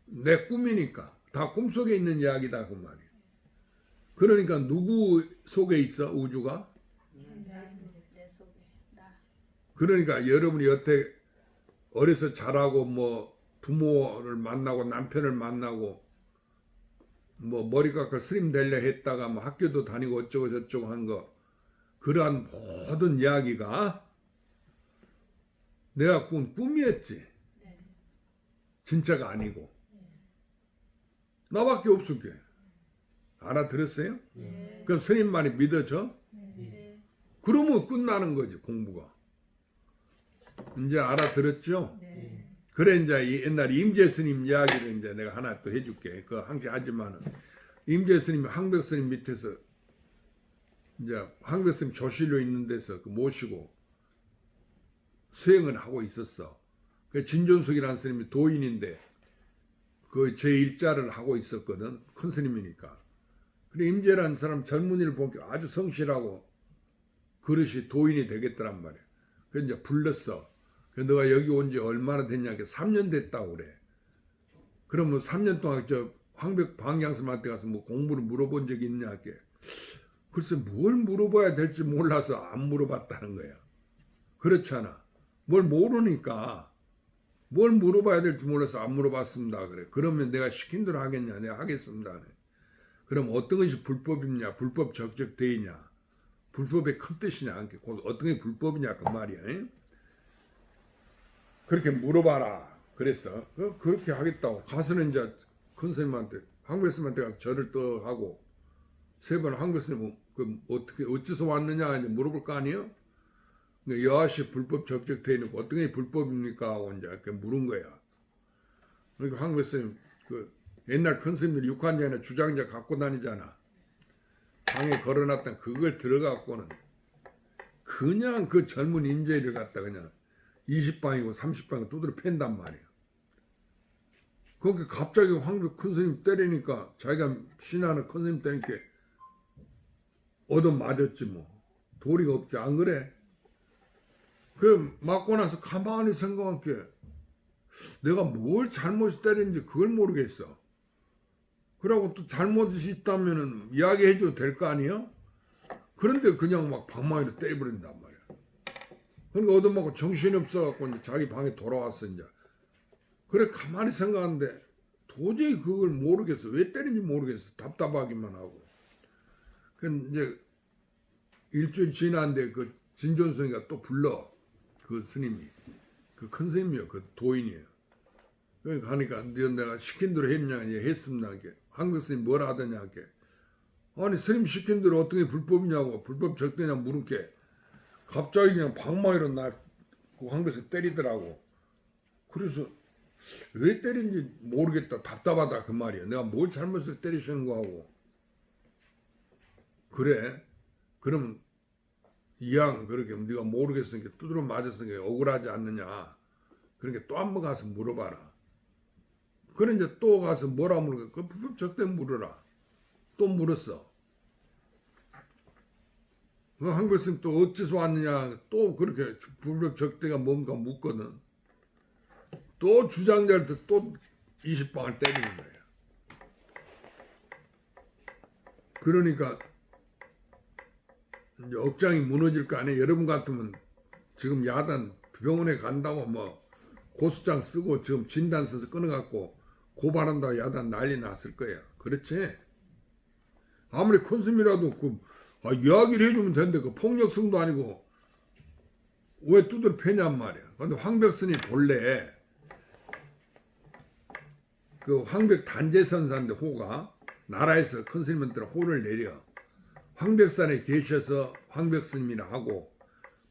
내 꿈이니까. 다 꿈속에 있는 이야기다 그 말이야. 그러니까 누구 속에 있어 우주가? 내 속에 나. 그러니까 여러분이 여태 어려서 자라고 뭐 부모를 만나고 남편을 만나고 뭐 머리 깎아 스님 되려 했다가 뭐 학교도 다니고 어쩌고 저쩌고 한 거 그러한 모든 이야기가 내가 꾼 꿈이었지. 진짜가 아니고. 나밖에 없을게. 알아들었어요? 그럼 스님만이 믿어져? 그러면 끝나는 거지 공부가. 이제 알아들었죠? 그래 이제 옛날 임재 스님 이야기를 이제 내가 하나 또 해줄게. 그 항상 하지만은 임재 스님이 황벽 스님 밑에서 이제 황벽 스님 조실로 있는 데서 그 모시고 수행을 하고 있었어. 그 진존숙이라는 스님이 도인인데 그 제1자를 하고 있었거든. 큰 스님이니까. 그래 임재라는 사람 젊은이를 보니까 아주 성실하고 그릇이 도인이 되겠더란 말이야. 그래서 이제 불렀어. 그래서 너가 여기 온 지 얼마나 됐냐? 3년 됐다고 그래. 그러면 3년 동안 저 황벽 방향스님한테 가서 뭐 공부를 물어본 적이 있냐? 게 글쎄 뭘 물어봐야 될지 몰라서 안 물어봤다는 거야. 그렇잖아. 뭘 모르니까 뭘 물어봐야 될지 몰라서 안 물어봤습니다. 그래. 그러면 내가 시킨 대로 하겠냐? 내가 하겠습니다. 그래. 그럼 어떤 것이 불법이냐? 불법 적적대이냐? 불법의 큰 뜻이냐? 어떤 게 불법이냐? 그 말이야. 에? 그렇게 물어봐라. 그랬어. 그렇게 하겠다고. 가서는 이제 큰 스님한테, 황벽 스님한테 가서 절을 또 하고, 세 번 황벽 스님, 어째서 왔느냐? 이제 물어볼 거 아니에요? 여하시 불법 적적대이니까 어떤 게 불법입니까? 하고 이제 이렇게 물은 거야. 그러니까 황벽 스님, 옛날 큰 스님들이 육한장이나 주장자 갖고 다니잖아. 방에 걸어놨던 그걸 들어갖고는 그냥 그 젊은 임재를 갖다 그냥 20방이고 30방이고 두드려 팬단 말이야. 거기 갑자기 황벽 큰 스님 때리니까 자기가 신하는 큰 스님 때리니까 얻어 맞았지 뭐. 도리가 없지 안 그래? 그 맞고 나서 가만히 생각한 게 내가 뭘 잘못 때렸는지 그걸 모르겠어. 그러고 또 잘못이 있다면은 이야기해줘도 될 거 아니에요? 그런데 그냥 막 방망이로 때려버린단 말이야. 그러니까 얻어맞고 정신이 없어갖고 이제 자기 방에 돌아왔어 이제. 그래 가만히 생각하는데 도저히 그걸 모르겠어. 왜 때린지 모르겠어. 답답하기만 하고. 그 이제 일주일 지났는데 그 진존스님이 또 불러. 그 스님이. 그 큰 스님이요. 그 도인이에요. 그러니까 하니까 내가 시킨 대로 했냐? 했습니다. 황벽 스님 뭐라 하더냐? 아니 스님 시킨 대로 어떤 게 불법이냐고 불법 적대냐 물은 게 갑자기 그냥 방망이로 그 황벽 스님 때리더라고. 그래서 왜 때린지 모르겠다. 답답하다 그 말이야. 내가 뭘 잘못해서 때리시는 거 하고. 그래? 그러면 이왕 그렇게 네가 모르겠으니까 두드러 맞았으니까 억울하지 않느냐. 그러니까 또 한 번 가서 물어봐라. 그래 이제 또 가서 뭐라 물어? 그 불법 적대 물어라. 또 물었어. 그 황벽 스님 또 어째서 왔느냐. 또 그렇게 불법 적대가 뭔가 묻거든. 또 주장자한테 또 20방을 때리는 거야. 그러니까 이제 억장이 무너질 거 아니에요. 여러분 같으면 지금 야단 병원에 간다고 뭐 고수장 쓰고 지금 진단 써서 끊어갖고 고발한다고 야단 난리 났을 거야. 그렇지? 아무리 큰 스님이라도 이야기를 해주면 되는데 그 폭력성도 아니고 왜 두드려 패냔 말이야. 근데 황벽 스님 본래 그 황벽 단제선사인데 호가 나라에서 큰 스님한테 호를 내려 황벽산에 계셔서 황벽 스님이라 하고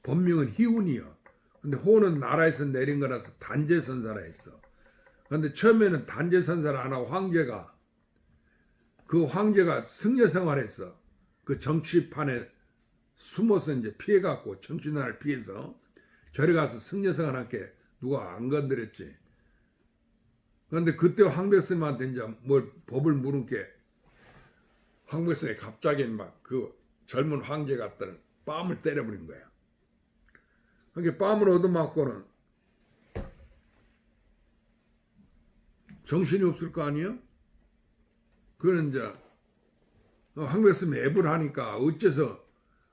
본명은 희운이요. 근데 호는 나라에서 내린 거라서 단제선사라 했어. 근데 처음에는 단제선사를 안 하고 황제가 승려 생활했어. 그 정치판에 숨어서 이제 피해갖고 정치난을 피해서 절에 가서 승려 생활할게 누가 안 건드렸지. 그런데 그때 황벽 스님한테 이제 뭘 법을 물은 게 황벽 스님이 갑자기 막 그 젊은 황제 같다는 뺨을 때려버린 거야. 그러니까 뺨을 얻어맞고는 정신이 없을 거 아니에요? 그런 이제 황벽 스님이 앱을 하니까 어째서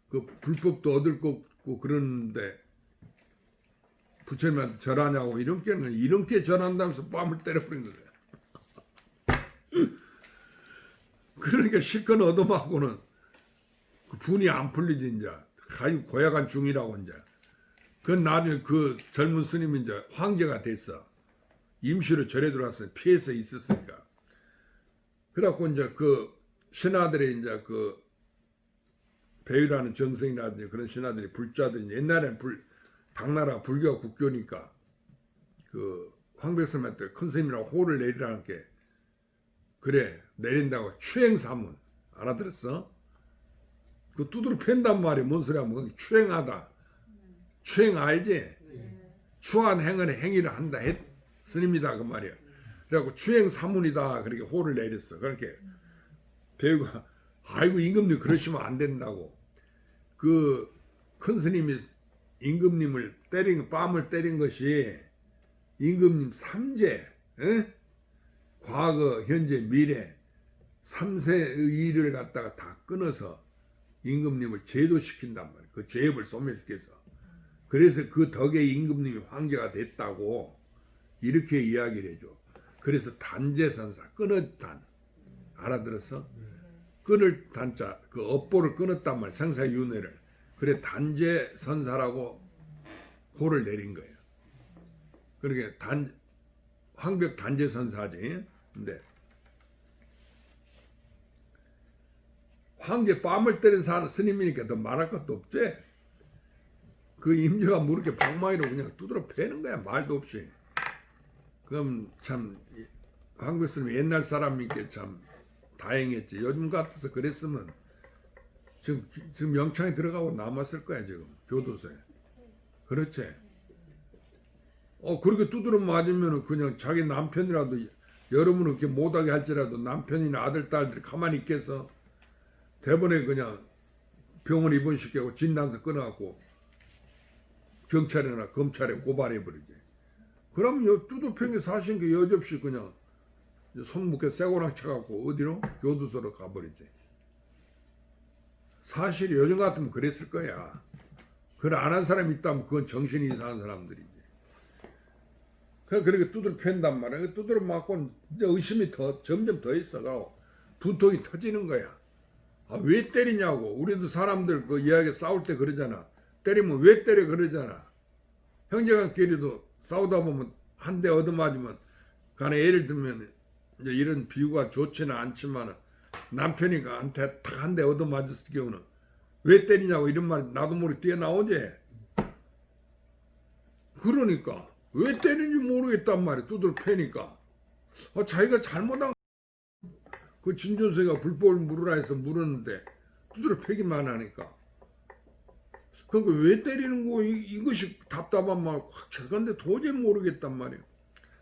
그 불법도 얻을 거 없고 그러는데 부처님한테 절하냐고 이렇게 절한다면서 뺨을 때려버린 거야. 그러니까 실컷 얻어맞고는 그 분이 안 풀리지 이제 아주 고약한 중이라고 이제. 그건 나중에 그 젊은 스님이 이제 황제가 됐어. 임시로 절에 들어왔어. 피해서 있었으니까. 그래갖고 이제 그 신하들이 이제 그 배유라는 정성이라든지 그런 신하들이 불자들이 옛날에는 당나라 불교가 국교니까 그 황백스님한테 큰 스님이라고 호를 내리라는 게 그래 내린다고 추행사문 알아들었어? 그 두드러 팬단 말이야. 뭔 소리야? 뭐 추행하다. 추행 알지? 추한 행을 행위를 한다 했 스님이다 그 말이야. 그래갖고 추행사문이다 그렇게 호를 내렸어. 그렇게 배우가 아이고 임금님 그러시면 안 된다고. 그 큰 스님이 임금님을 때린 뺨을 때린 것이 임금님 삼재 과거 현재 미래 3세의 일을 갖다가 다 끊어서 임금님을 제도시킨단 말이에요. 그 죄업을 소멸시켜서. 그래서 그 덕에 임금님이 황제가 됐다고 이렇게 이야기를 해줘. 그래서 단제선사 끊었단 알아들었어? 끊을 단자 그 업보를 끊었단 말이야. 생사윤회를. 그래 단제선사라고 호를 내린 거예요. 그러니까 황벽 단제선사지. 근데 황제 뺨을 때린 스님이니까 더 말할 것도 없지. 그 임재가 뭐 이렇게 방망이로 그냥 두드러 패는 거야. 말도 없이. 그럼 참 황벽 스님 옛날 사람이니까 참 다행했지. 요즘 같아서 그랬으면 지금 영창에 들어가고 남았을 거야 지금 교도소에. 그렇지. 그렇게 두드러 맞으면 그냥 자기 남편이라도 여러분은 그렇게 못하게 할지라도 남편이나 아들 딸들이 가만히 있겠어. 대번에 그냥 병원 입원시키고 진단서 끊어갖고 경찰이나 검찰에 고발해버리지. 그럼 두들평에 사신 게 여접시 그냥 손목에 쇠고랑 쳐갖고 어디로? 교도소로 가버리지. 사실이 요즘 같으면 그랬을 거야. 그걸 안 한 사람이 있다면 그건 정신이 이상한 사람들이지. 그렇게 두드러 팬단 말이야. 두드러 맞고 이제 의심이 점점 더 있어가고 분통이 터지는 거야. 왜 때리냐고. 우리도 사람들 그 이야기 싸울 때 그러잖아. 때리면 왜 때려 그러잖아. 형제간끼리도 싸우다 보면 한 대 얻어맞으면 간에 예를 들면 이제 이런 비유가 좋지는 않지만 남편이 한테 탁 한 대 얻어맞았을 경우는 왜 때리냐고 이런 말이 나도 모르게 뛰어나오지. 그러니까 왜 때리는지 모르겠단 말이야. 두드러 패니까. 자기가 잘못한 그 진준서가 불법을 물으라 해서 물었는데 두드러 패기만 하니까. 그러니까 왜 때리는 거 이것이 답답한 말 확 쳐간데 도저히 모르겠단 말이야.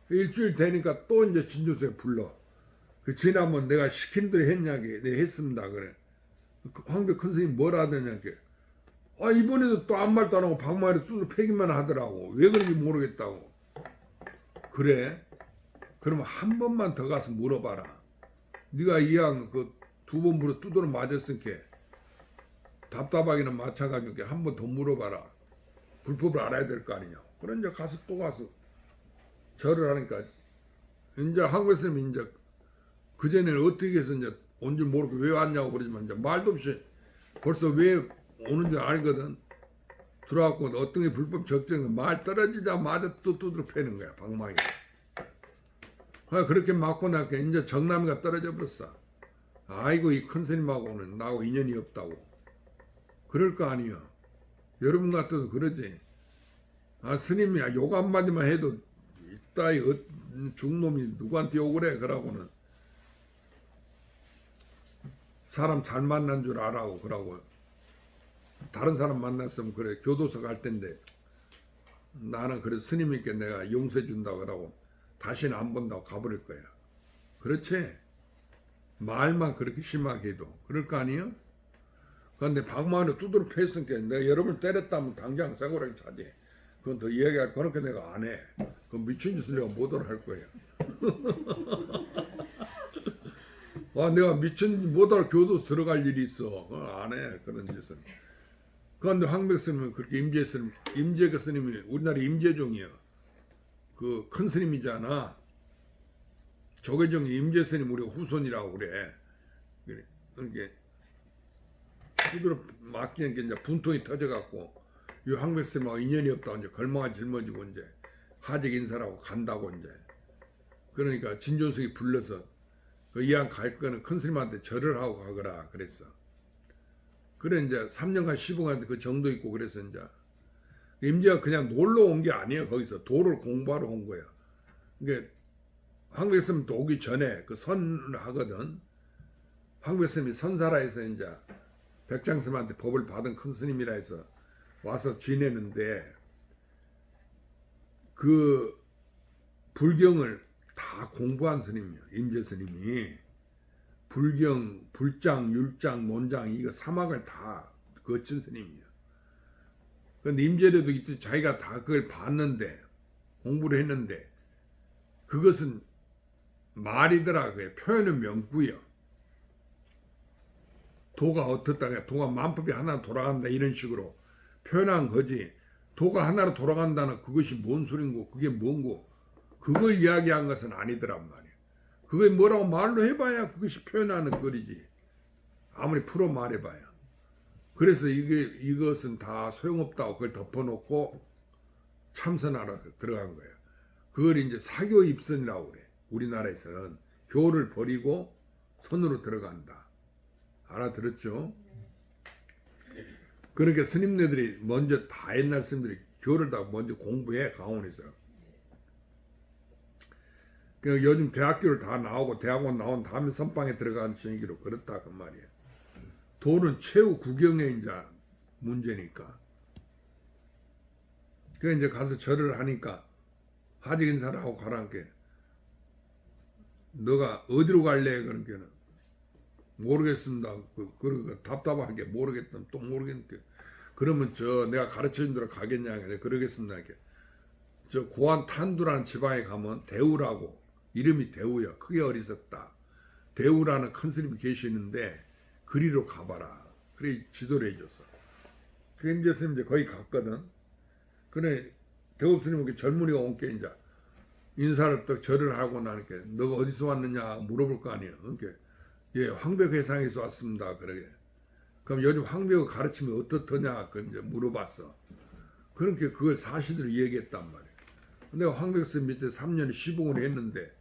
일주일 되니까 또 이제 진준서에 불러. 그 지난번 내가 시킨 대로 했냐게 내가 했습니다 그래. 황벽 큰 스님이 뭐라 하더냐게. 이번에도 또 아무 말도 안 하고 방망이로 두드러 패기만 하더라고. 왜 그런지 모르겠다고. 그래? 그러면 한 번만 더 가서 물어봐라. 네가 이왕 그 두 번 물어 두드러 맞았으니까 답답하기는 마찬가지니까 한 번 더 물어봐라. 불법을 알아야 될 거 아니냐. 그래 이제 가서 또 가서 절을 하니까 이제 황벽 스님이 이제 그전에는 어떻게 해서 이제 온 줄 모르고 왜 왔냐고 그러지만 이제 말도 없이 벌써 왜 오는 줄 알거든. 들어왔고 어떤 게 불법 적정은 말 떨어지자마자 또 두드러 패는 거야 방망이. 그렇게 맞고 나니까 이제 정남이가 떨어져 버렸어. 아이고 이 큰 스님하고는 나하고 인연이 없다고. 그럴 거 아니야. 여러분 같아도 그러지. 스님이 욕 한마디만 해도 이따위 중놈이 누구한테 욕을 해 그러고는 사람 잘 만난 줄 알아고 그러고 다른 사람 만났으면 그래 교도소 갈 텐데 나는 그래 스님께 내가 용서해 준다고 그러고 다시는 안 본다고 가버릴 거야. 그렇지? 말만 그렇게 심하게 해도 그럴 거 아니에요? 그런데 방망이로 두드러 패으니까 내가 여러분을 때렸다면 당장 쇠고랑이 차지. 그건 더 이야기할 그렇게 내가 안 해. 그 미친 짓을 내가 뭐더러 할 거야. 내가 미친 뭐더러 교도소 들어갈 일이 있어. 그건 안 해. 그런 짓은. 그런데 황벽 스님은 그렇게 임재가 스님이 우리나라 임재종이야. 그 큰 스님이잖아. 조계종 임재 스님 우리가 후손이라고 그래. 그러니까 두드러 맞기니까 이제 분통이 터져갖고 이 황벽 스님하고 인연이 없다고 이제 걸망을 짊어지고 이제 하직 인사라고 간다고 이제. 그러니까 진존석이 불러서 그 이왕 갈 거는 큰 스님한테 절을 하고 가거라 그랬어. 그래 이제 3년간 15년 그 정도 있고 그래서 이제 임재가 그냥 놀러 온 게 아니에요. 거기서 도를 공부하러 온 거야. 이게 황백스님 또 오기 전에 그 선을 하거든. 황백스님이 선사라 해서 이제 백장스님한테 법을 받은 큰 스님이라 해서 와서 지내는데 그 불경을 다 공부한 스님이요. 임재 스님이 불경, 불장, 율장, 논장 이거 사막을 다 거친 스님이요. 근데 임재료도 이때 자기가 다 그걸 봤는데 공부를 했는데 그것은 말이더라. 그게 표현은 명구요. 도가 어떻다, 도가 만법이 하나 돌아간다 이런 식으로 표현한 거지. 도가 하나로 돌아간다는 그것이 뭔 소린고 그게 뭔고 그걸 이야기한 것은 아니더란 말이야. 그게 뭐라고 말로 해봐야 그것이 표현하는 거리지. 아무리 풀어 말해봐야. 그래서 이것은 다 소용없다고 그걸 덮어놓고 참선하러 들어간 거야. 그걸 이제 사교 입선이라고 그래. 우리나라에서는 교를 버리고 선으로 들어간다. 알아들었죠? 그러니까 스님네들이 먼저 다 옛날 스님들이 교를 다 먼저 공부해 강원에서. 그 요즘 대학교를 다 나오고 대학원 나온 다음에 선방에 들어간 시기로 그렇다 그 말이야. 도는 최후 구경에 이제 문제니까. 그 이제 가서 절을 하니까 하직 인사를 하고 가라는 게 너가 어디로 갈래? 그런 게는 모르겠습니다. 그 답답하게 모르겠다. 또 모르겠는데 그러면 저 내가 가르쳐준 대로 가겠냐? 그러겠습니다. 이렇게 저 고안 탄두라는 지방에 가면 대우라고 이름이 대우야. 크게 어리석다. 대우라는 큰 스님이 계시는데 그리로 가봐라. 그래 지도를 해줬어. 그 임재 스님 이제 거기 갔거든. 그래 대우 스님에게 젊은이가 온 게 이제 인사를 또 절을 하고 나니까 너가 어디서 왔느냐 물어볼 거 아니야. 그러니까 예 황백회상에서 왔습니다. 그러게. 그럼 요즘 황백을 가르치면 어떻더냐 그 이제 물어봤어. 그러니까 그걸 사실대로 얘기했단 말이야. 내가 황백 스님 밑에 3년에 시봉을 했는데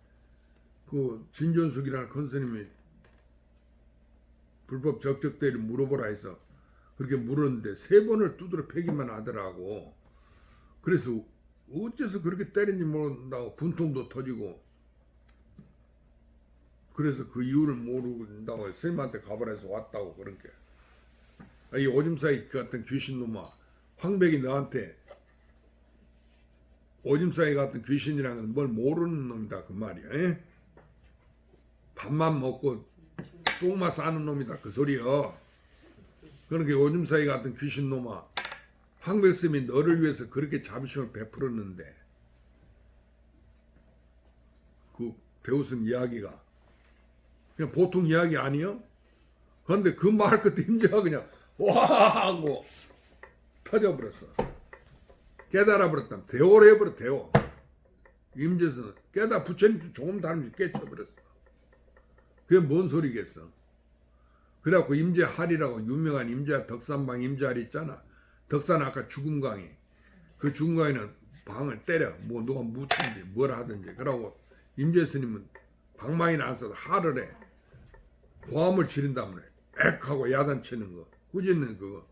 그 진존숙이라는 큰 스님이 불법 적적대를 물어보라 해서 그렇게 물었는데 3번을 두드려 패기만 하더라고. 그래서 어째서 그렇게 때린지 모른다고 분통도 터지고 그래서 그 이유를 모른다고 스님한테 가보라 해서 왔다고. 그런 게 이 오줌싸이 같은 귀신놈아 황백이 너한테 오줌싸이 같은 귀신이라는 건 뭘 모르는 놈이다 그 말이야. 에? 밥만 먹고 똥만 싸는 놈이다 그 소리여. 그러니까 오줌싸이 같은 귀신놈아 황백스님이 너를 위해서 그렇게 자비심을 베풀었는데 그 배우슨 이야기가 그냥 보통 이야기 아니요? 그런데 그 말 끝에 임재가 그냥 와 하고 터져버렸어. 깨달아버렸다. 대오를 해버려 대오. 임재서는 부처님 조금 다름없이 깨쳐버렸어. 그게 뭔 소리겠어. 그래갖고 임재할이라고 유명한 임재 덕산방 임재할 있잖아. 덕산 아까 죽음강이. 그 죽음강이는 방을 때려. 뭐 누가 묻든지 뭘 하든지. 그러고 임재스님은 방망이는 안 써도 할을 해. 고함을 지른다면 액 하고 야단치는 거. 꾸짖는 그거.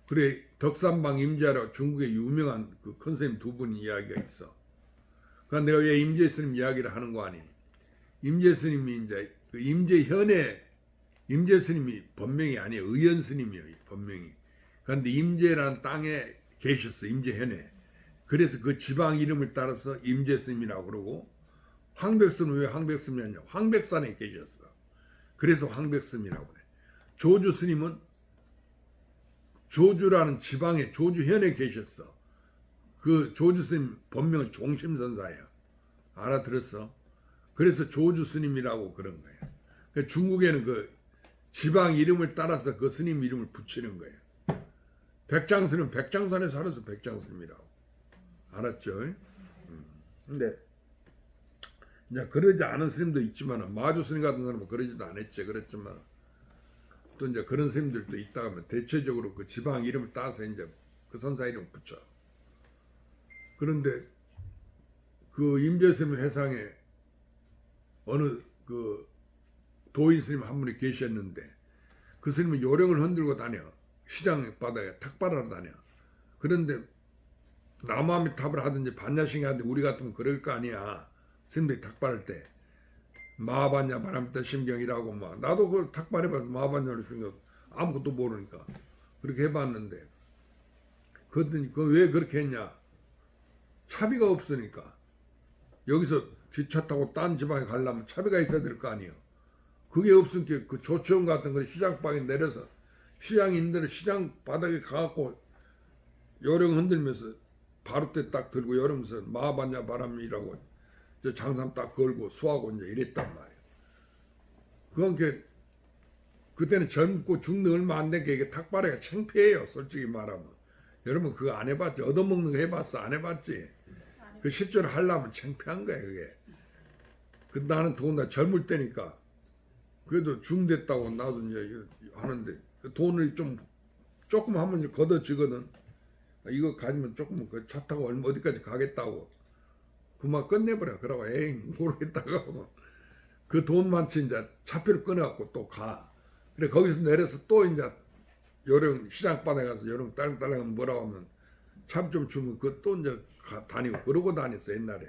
그래 덕산방 임재하라고 중국에 유명한 그 큰 스님 두 분 이야기가 있어. 그러니까 내가 왜 임재스님 이야기를 하는 거 아니. 임재스님이 이제 그 임재현의 임재스님이 본명이 아니에요. 의연스님이에요. 본명이. 그런데 임재라는 땅에 계셨어. 임재현에. 그래서 그 지방 이름을 따라서 임재스님이라고 그러고 황백스는 왜 황백스님이 아니냐. 황백산에 계셨어. 그래서 황백스님이라고 그래. 조주 스님은 조주라는 지방에 조주현에 계셨어. 그 조주 스님 본명은 종심선사예요. 알아들었어? 그래서 조주 스님이라고 그런 거예요. 그러니까 중국에는 그 지방 이름을 따라서 그 스님 이름을 붙이는 거예요. 백장스님 백장산에 살아서 백장스님이라고. 알았죠? 근데 이제 그러지 않은 스님도 있지만 마주 스님 같은 사람은 그러지도 않았지. 그랬지만 또 이제 그런 스님들도 있다가 하면 대체적으로 그 지방 이름을 따서 이제 그 선사 이름을 붙여. 그런데 그 임재스님 회상에 어느 그 도인 스님 한 분이 계셨는데 그 스님은 요령을 흔들고 다녀. 시장 바닥에 탁발하러 다녀. 그런데 남아미 탑을 하든지 반야신경 하든지 우리 같으면 그럴 거 아니야. 스님들이 탁발할 때 마반야 바람때 심경이라고 막 나도 그걸 탁발해봐서 마반야를 심경 아무것도 모르니까 그렇게 해봤는데 그랬더니 왜 그렇게 했냐? 차비가 없으니까. 여기서 기차 타고 딴 지방에 가려면 차비가 있어야 될 거 아니에요. 그게 없으니까 그 조치원 같은 거 시장방에 내려서 시장인들은 시장 바닥에 가갖고 요령 흔들면서 바루대 딱 들고 이러면서 마반야 바람이라고 저 장삼 딱 걸고 수하고 이제 이랬단 말이에요. 그러니까 그때는 젊고 죽는 얼마 안 된 게 이게 탁발이가 창피해요. 솔직히 말하면. 여러분 그거 안 해봤지? 얻어먹는 거 해봤어? 안 해봤지? 그 실제로 하려면 창피한 거야 그게. 그 나는 더군다나 젊을 때니까 그래도 중됐다고 나도 이제 하는데 돈을 좀 조금 하면 걷어지거든. 이거 가지면 조금 그 차 타고 어디까지 가겠다고 그만 끝내버려. 그러고 에이 모르겠다고 하고 그 돈만치 이제 차표를 꺼내갖고 또 가. 그래 거기서 내려서 또 이제 요령 시장바닥에 가서 요령 딸랑딸랑 뭐라고 하면 참 좀 주면 그 또 이제 다니고 그러고 다녔어 옛날에.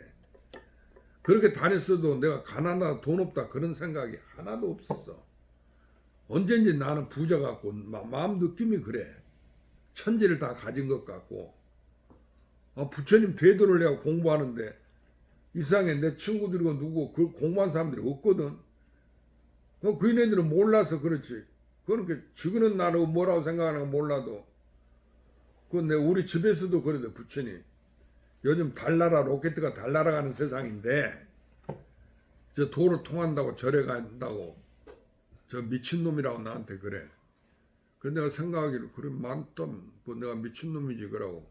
그렇게 다녔어도 내가 가난하다 돈 없다 그런 생각이 하나도 없었어. 언젠지 나는 부자 같고 마음 느낌이 그래. 천지를 다 가진 것 같고 부처님 되도를 내가 공부하는데 이상하게 내 친구들이고 누구 그 공부한 사람들이 없거든. 그 얘네들은 몰라서 그렇지. 그러니까 지금은 나를 뭐라고 생각하는 거 몰라도 내 우리 집에서도 그래도 부처님 요즘 달나라 로켓가 달나라 가는 세상인데 저 도로 통한다고 절에 간다고 저 미친놈이라고 나한테 그래. 그 내가 생각하기로 그래 만점 뭐 내가 미친놈이지 그러고.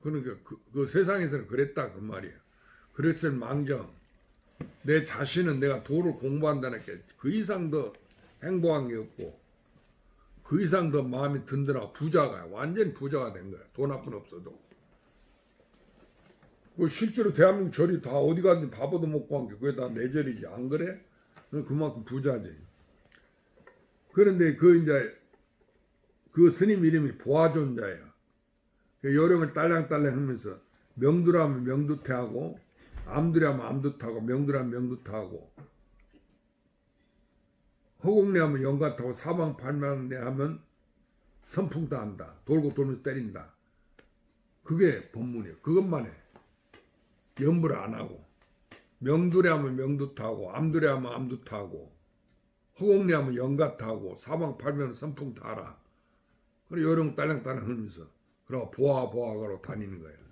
그러니까 그 세상에서는 그랬다 그 말이야. 그랬을 망정 내 자신은 내가 도를 공부한다는 게 그 이상 더 행복한 게 없고 그 이상 더 마음이 든든하고 부자가 완전 부자가 된 거야. 돈 한 푼 없어도. 그 실제로 대한민국 절이 다 어디 갔는지 바보도 못 구한 게 그게 다 내 절이지 안 그래? 그만큼 부자지. 그런데 이제 그 스님 이름이 보아존자야. 요령을 딸랑딸랑 하면서 명두라면 명두태하고 암두라면 암두타고 명두라면 명두타하고 허공내하면 영가타고 사방팔방내하면 선풍도 한다. 돌고 돌면서 때린다. 그게 법문이에요. 그것만 해. 연부를 안 하고 명두래 하면 명두타하고 암두래 하면 암두타하고 허공내 하면 영가타하고 사방팔방은 선풍 타라. 그래 요령 딸랑딸랑 하면서 그러고 보아보아가로 다니는 거예요.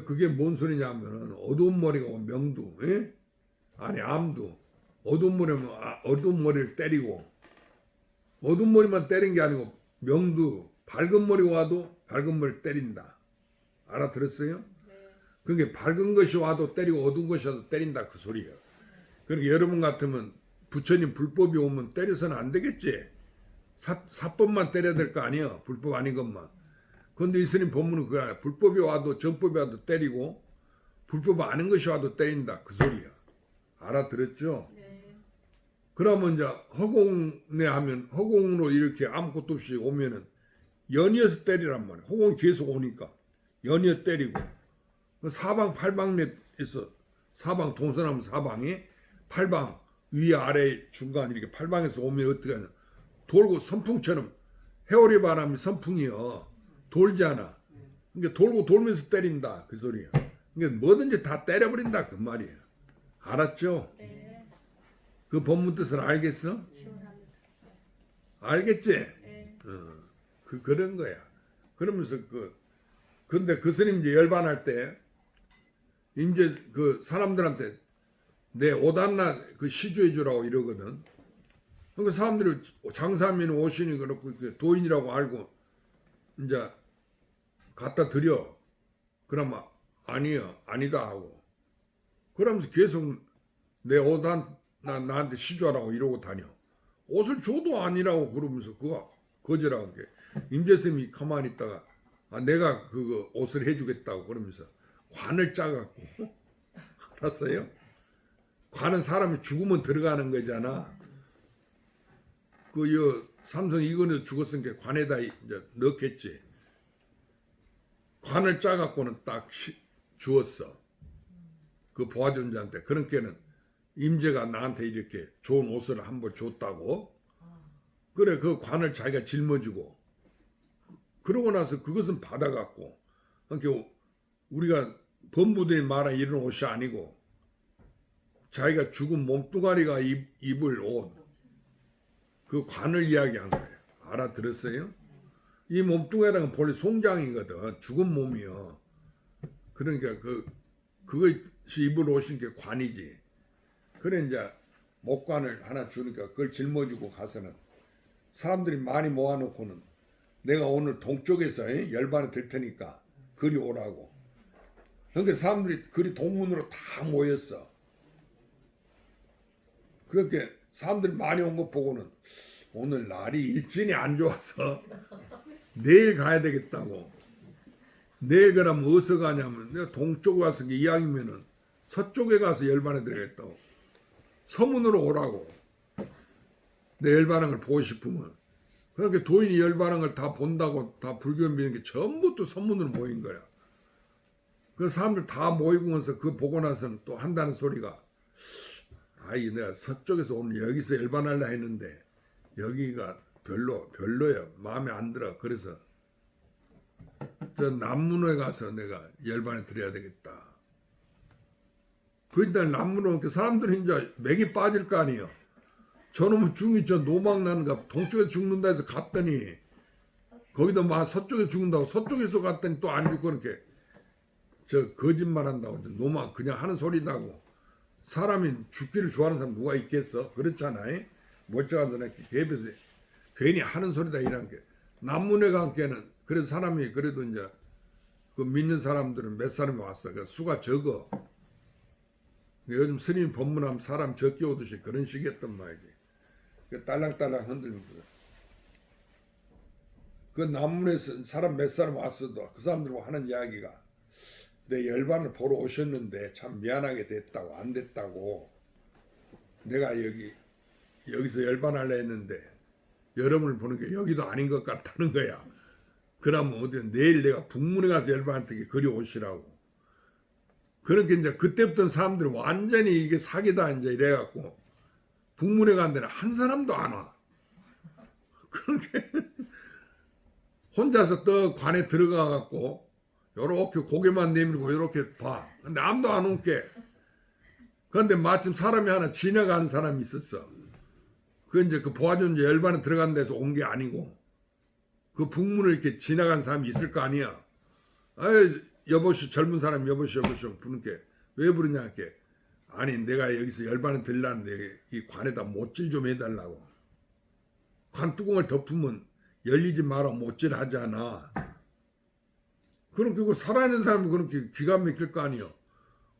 그게 뭔 소리냐면은 어두운 머리가 명두, 에? 아니 암두. 어두운 머리면 어두운 머리를 때리고 어두운 머리만 때린 게 아니고 명두 밝은 머리 와도 밝은 머리를 때린다. 알아들었어요? 네. 그러니까 밝은 것이 와도 때리고 어두운 것이 와도 때린다 그 소리예요. 그러니까 여러분 같으면 부처님 불법이 오면 때려서는 안 되겠지. 사법만 때려야 될 거 아니에요. 불법 아닌 것만. 그런데 이 스님 법문은 그거 아니야. 불법이 와도 정법이 와도 때리고 불법 아닌 것이 와도 때린다 그 소리야. 알아들었죠? 네. 그러면 이제 허공내 하면 허공으로 이렇게 아무것도 없이 오면은 연이어서 때리란 말이야. 허공이 계속 오니까 연이어 때리고 사방 팔방에서 사방 동서남 사방에 팔방 위 아래 중간 이렇게 팔방에서 오면 어떻게 하냐. 돌고 선풍처럼 해오리 바람이 선풍이여 돌잖아. 그러니까 돌고 돌면서 때린다 그 소리야. 그러니까 뭐든지 다 때려버린다 그 말이야. 알았죠? 네. 그 법문 뜻을 알겠어? 시원합니다. 알겠지? 네. 그런 거야. 그러면서 근데 그 스님 이제 열반할 때 이제 그 사람들한테 내 오단나 그 시주해 주라고 이러거든. 그러니까 사람들이 장사민 오신이 그렇고 도인이라고 알고 이제 갖다 드려. 그러면 아니요 아니다 하고. 그러면서 계속 내 오단 나한테 시주하라고 이러고 다녀. 옷을 줘도 아니라고 그러면서 그거 거절하는 게. 임재스님이 가만히 있다가 내가 그거 옷을 해주겠다고 그러면서 관을 짜갖고 알았어요? 관은 사람이 죽으면 들어가는 거잖아. 삼성 이건에도 죽었으니까 관에다 이제 넣겠지. 관을 짜갖고는 딱 주었어. 그 보아존자한테. 그러니까는 임재가 나한테 이렇게 좋은 옷을 한 벌 줬다고. 그래 그 관을 자기가 짊어지고 그러고 나서 그것은 받아갖고 그러니까 우리가 범부들이 말한 이런 옷이 아니고 자기가 죽은 몸뚱아리가 입을 옷 그 관을 이야기한 거예요. 알아들었어요? 이 몸뚱아리는 본래 송장이거든. 죽은 몸이요. 그러니까 그것이 입을 옷인 게 관이지. 그래 이제 목관을 하나 주니까 그걸 짊어지고 가서는 사람들이 많이 모아놓고는 내가 오늘 동쪽에서 열반에 들 테니까 그리 오라고. 그러니까 사람들이 그리 동문으로 다 모였어. 그렇게 사람들이 많이 온 거 보고는 오늘 날이 일진이 안 좋아서 내일 가야 되겠다고. 내일 그러면 어디서 가냐면 내가 동쪽에 가서 이왕이면은 서쪽에 가서 열반에 들어야겠다고. 서문으로 오라고. 내 열반항을 보고 싶으면. 그러니까 도인이 열반항을 다 본다고 다 불교 믿는 게 전부 또 서문으로 모인 거야. 그 사람들 다 모이면서 그거 보고 나서는 또 한다는 소리가 아이 내가 서쪽에서 오늘 여기서 열반하려 했는데 여기가 별로야. 마음에 안 들어. 그래서 저 남문에 가서 내가 열반에 드려야 되겠다. 그러니까 남문으로 사람들이 이제 맥이 빠질 거 아니에요. 저놈은 중이 저 노막 나는가 동쪽에 죽는다 해서 갔더니 거기도 막 서쪽에 죽는다고 서쪽에서 갔더니 또 안 죽고 이렇게 저 거짓말한다고 노막 그냥 하는 소리다고. 사람이 죽기를 좋아하는 사람 누가 있겠어? 그렇잖아요. 멀쩡한 사람이 개별서 괜히 하는 소리다 이런 게. 남문에 간게는 그래도 사람이 그래도 이제 그 믿는 사람들은 몇 사람이 왔어. 그 수가 적어. 요즘 스님 법문하면 사람 적게 오듯이 그런 식이었단 말이지. 딸랑딸랑 흔들면서. 그 남문에서 사람 몇 사람 왔어도 그 사람들과 하는 이야기가 내 열반을 보러 오셨는데 참 미안하게 됐다고 안 됐다고. 내가 여기서 열반하려 했는데 여러분을 보는 게 여기도 아닌 것 같다는 거야. 그러면 어디 내일 내가 북문에 가서 열반할 때 그리 오시라고. 그렇게 이제 그때부터 사람들이 완전히 이게 사기다 이제 이래갖고 북문에 간 데는 한 사람도 안 와. 그렇게 혼자서 또 관에 들어가갖고 요렇게 고개만 내밀고 요렇게 봐. 근데 아무도 안 올게. 그런데 마침 사람이 하나 지나가는 사람이 있었어. 그 이제 그 보아존자 열반에 들어간 데서 온 게 아니고 그 북문을 이렇게 지나간 사람이 있을 거 아니야. 아이 여보시 젊은 사람 여보시 부르는 게 왜 부르냐 할게. 아니 내가 여기서 열반에 들라는데 이 관에다 못질 좀 해달라고. 관 뚜껑을 덮으면 열리지 마라 못질 하잖아. 그럼 그거 살아있는 사람이 그렇게 기가 막힐 거 아니야.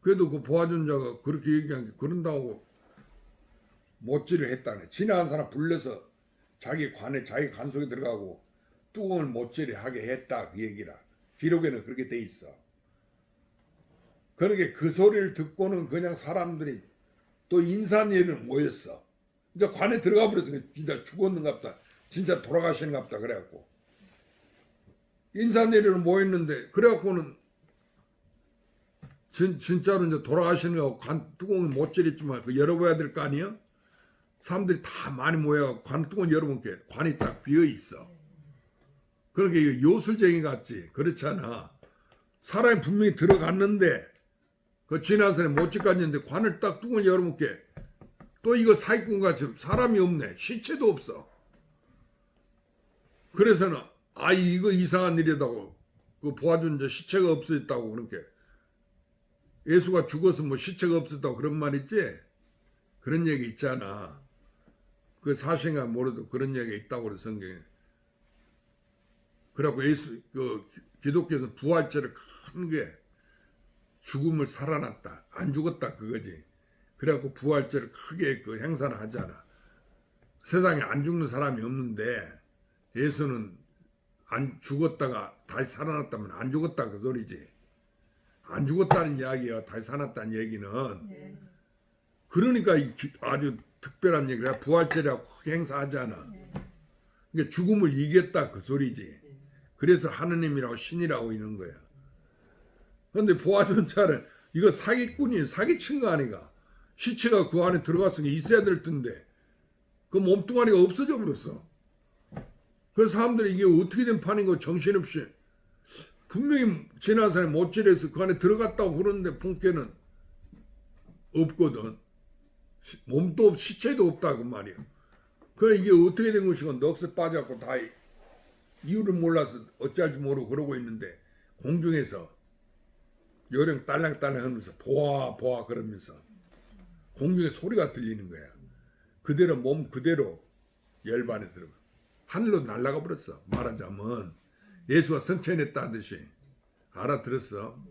그래도 그 보아존자가 그렇게 얘기한 게 그런다고 못질을 했다네. 지나간 사람 불러서 자기 관에 자기 관 속에 들어가고 뚜껑을 못질을 하게 했다 그 얘기라. 기록에는 그렇게 돼 있어. 그러게 그 소리를 듣고는 그냥 사람들이 또 인산예를 모였어. 이제 관에 들어가 버렸어. 진짜 죽었는갑다. 진짜 돌아가시는갑다. 그래갖고 인산예를 모였는데 그래갖고는 진짜로 이제 돌아가시는 거 관 뚜껑을 못질했지만 그 열어봐야 될 거 아니야? 사람들이 다 많이 모여갖고 관 뚜껑 열어보니까 관이 딱 비어 있어. 그러니까 이거 요술쟁이 같지. 그렇잖아. 사람이 분명히 들어갔는데 그 지난 사람이 못질 갔는데 관을 딱 뚜껑을 열어보니까 또 이거 사기꾼같이 사람이 없네. 시체도 없어. 그래서는 아 이거 이상한 일이다고 그 보아존자 시체가 없어졌다고 그렇게 예수가 죽어서 뭐 시체가 없었다고 그런 말 있지? 그런 얘기 있잖아. 그 사실인가 모르도 그런 얘기가 있다고 그래 성경에. 그래갖고 예수 그 기독교에서 부활절을 큰 게 죽음을 살아났다 안 죽었다 그거지. 그래갖고 부활절을 크게 그 행사를 하잖아. 세상에 안 죽는 사람이 없는데 예수는 안 죽었다가 다시 살아났다면 안 죽었다 그 소리지. 안 죽었다는 이야기야. 다시 살아났다는 얘기는. 그러니까 아주 특별한 얘기야. 부활절이라고 크게 행사하잖아. 그러니까 죽음을 이겼다 그 소리지. 그래서 하느님이라고 신이라고 있는 거야. 근데 보아전차는 이거 사기꾼이 사기친 거 아니가. 시체가 그 안에 들어갔으니 있어야 될 텐데 그 몸뚱아리가 없어져 버렸어. 그래서 사람들이 이게 어떻게 된 판인가 정신없이 분명히 지난 사람이 못질해서 그 안에 들어갔다고 그러는데 본께는 없거든. 몸도 시체도 없다 그 말이야. 그래 이게 어떻게 된 것이고 넋에 빠져갖고 다 이유를 몰라서 어찌할지 모르고 그러고 있는데 공중에서 요령 딸랑딸랑 하면서 보아 보아 그러면서 공중에 소리가 들리는 거야. 그대로 몸 그대로 열반에 들어가 하늘로 날아가 버렸어. 말하자면 예수가 성천했다듯이 알아들었어.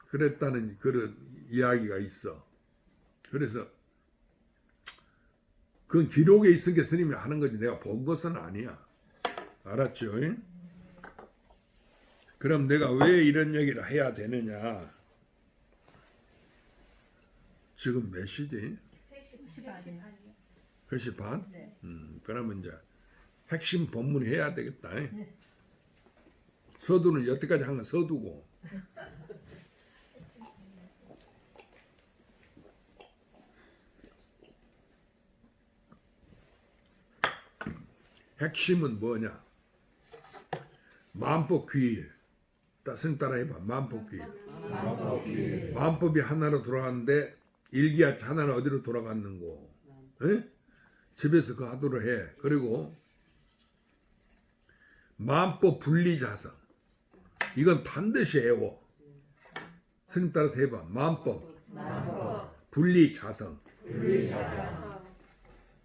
그랬다는 그런 이야기가 있어. 그래서 그건 기록에 있은 게 스님이 하는 거지 내가 본 것은 아니야. 알았죠? 그럼 내가 왜 이런 얘기를 해야 되느냐? 지금 몇 시지? 3시 반이요. 3시 반? 네. 그러면 이제 핵심 본문 해야 되겠다. 서두는 여태까지 한 건 서두고. 핵심은 뭐냐? 만법 귀일. 스님 따라 해봐. 만법 귀일. 만법이 하나로 돌아가는데 일기야 하나는 어디로 돌아갔는고? 에? 집에서 그 하도록 해. 그리고 만법 분리자성. 이건 반드시 해워. 스님 따라서 해봐. 만법 분리자성.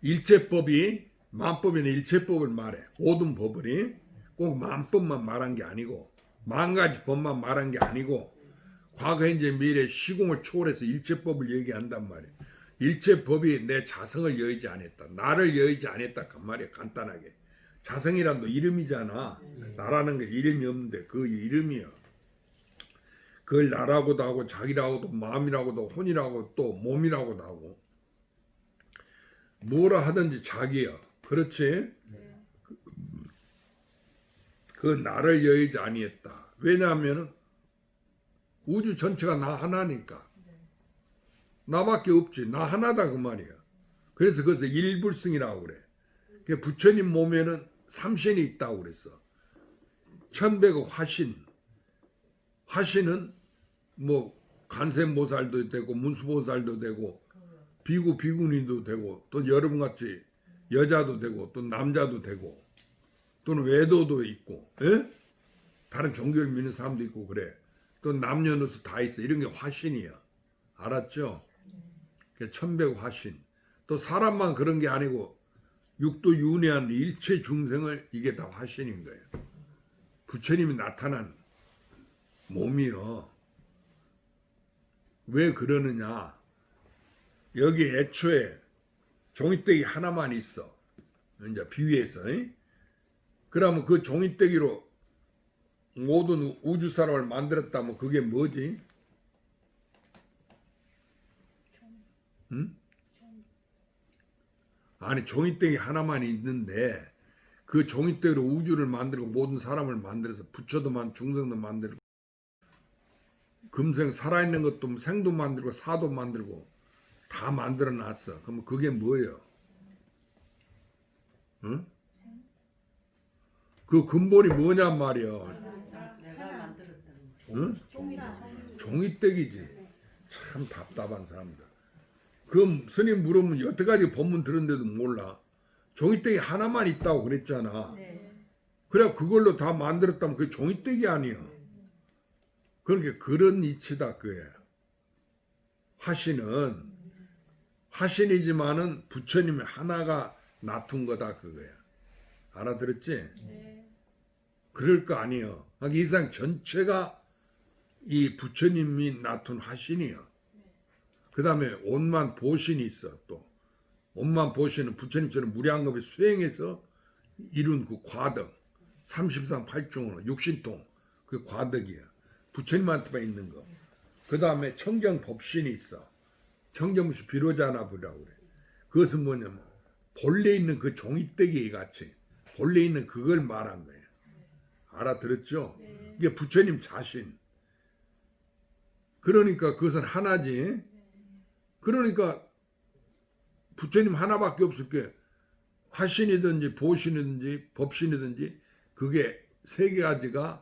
일체법이 만법에는 일체법을 말해. 모든 법이 꼭 만법만 말한 게 아니고 만 가지 법만 말한 게 아니고 과거, 현재, 미래, 시공을 초월해서 일체법을 얘기한단 말이야. 일체법이 내 자성을 여의지 않았다. 나를 여의지 않았다. 그 말이야. 간단하게. 자성이란 너 이름이잖아. 나라는 게 이름이 없는데 그 이름이야. 그걸 나라고도 하고 자기라고도 마음이라고도 혼이라고 또 몸이라고도 하고 뭐라 하든지 자기야. 그렇지? 그 나를 여의지 아니했다. 왜냐하면 우주 전체가 나 하나니까. 나밖에 없지. 나 하나다 그 말이야. 그래서 그것을 일불승이라고 그래. 그 부처님 몸에는 삼신이 있다고 그랬어. 천백의 화신. 화신은 뭐 간세보살도 되고 문수보살도 되고 비구 비구니도 되고 또 여러분같이 여자도 되고 또 남자도 되고 또는 외도도 있고 에? 다른 종교를 믿는 사람도 있고 그래. 또 남녀노소 다 있어. 이런 게 화신이야. 알았죠? 천백 화신. 또 사람만 그런 게 아니고 육도 윤회한 일체 중생을 이게 다 화신인 거예요. 부처님이 나타난 몸이요. 왜 그러느냐? 여기 애초에 종이떼기 하나만 있어. 이제 비유해서. 그러면 그 종이떼기로 모든 우주 사람을 만들었다면 그게 뭐지? 응? 아니 종이떼기 하나만 있는데 그 종이떼기로 우주를 만들고 모든 사람을 만들어서 부처도 만 중생도 만들고 금생 살아있는 것도 생도 만들고 사도 만들고 다 만들어 놨어. 그러면 그게 뭐예요? 응? 그 근본이 뭐냔 말이야. 응? 종이떼기지. 참 답답한 사람들. 그 스님 물으면 여태까지 법문 들었는데도 몰라. 종이떼기 하나만 있다고 그랬잖아. 그래 그걸로 다 만들었다면 그게 종이떼기 아니야. 그러니까 그런 이치다 그게. 화신은 화신이지만은 부처님이 하나가 놔둔 거다 그거야. 알아들었지? 네. 그럴 거 아니에요. 이 세상 전체가 이 부처님이 놔둔 화신이야. 그 다음에 온만 보신이 있어 또. 온만 보신은 부처님처럼 무량겁에 수행해서 이룬 그 과덕. 33 8중으로 육신통. 그 과덕이야. 부처님한테만 있는 거. 그 다음에 청정법신이 있어. 청정법신 비로자나부라고 그래. 그것은 뭐냐면 본래 있는 그 종이떼기 같이 본래 있는 그걸 말한 거예요. 알아들었죠? 이게 부처님 자신. 그러니까 그것은 하나지. 그러니까 부처님 하나밖에 없을 게 화신이든지 보신이든지 법신이든지 그게 세 가지가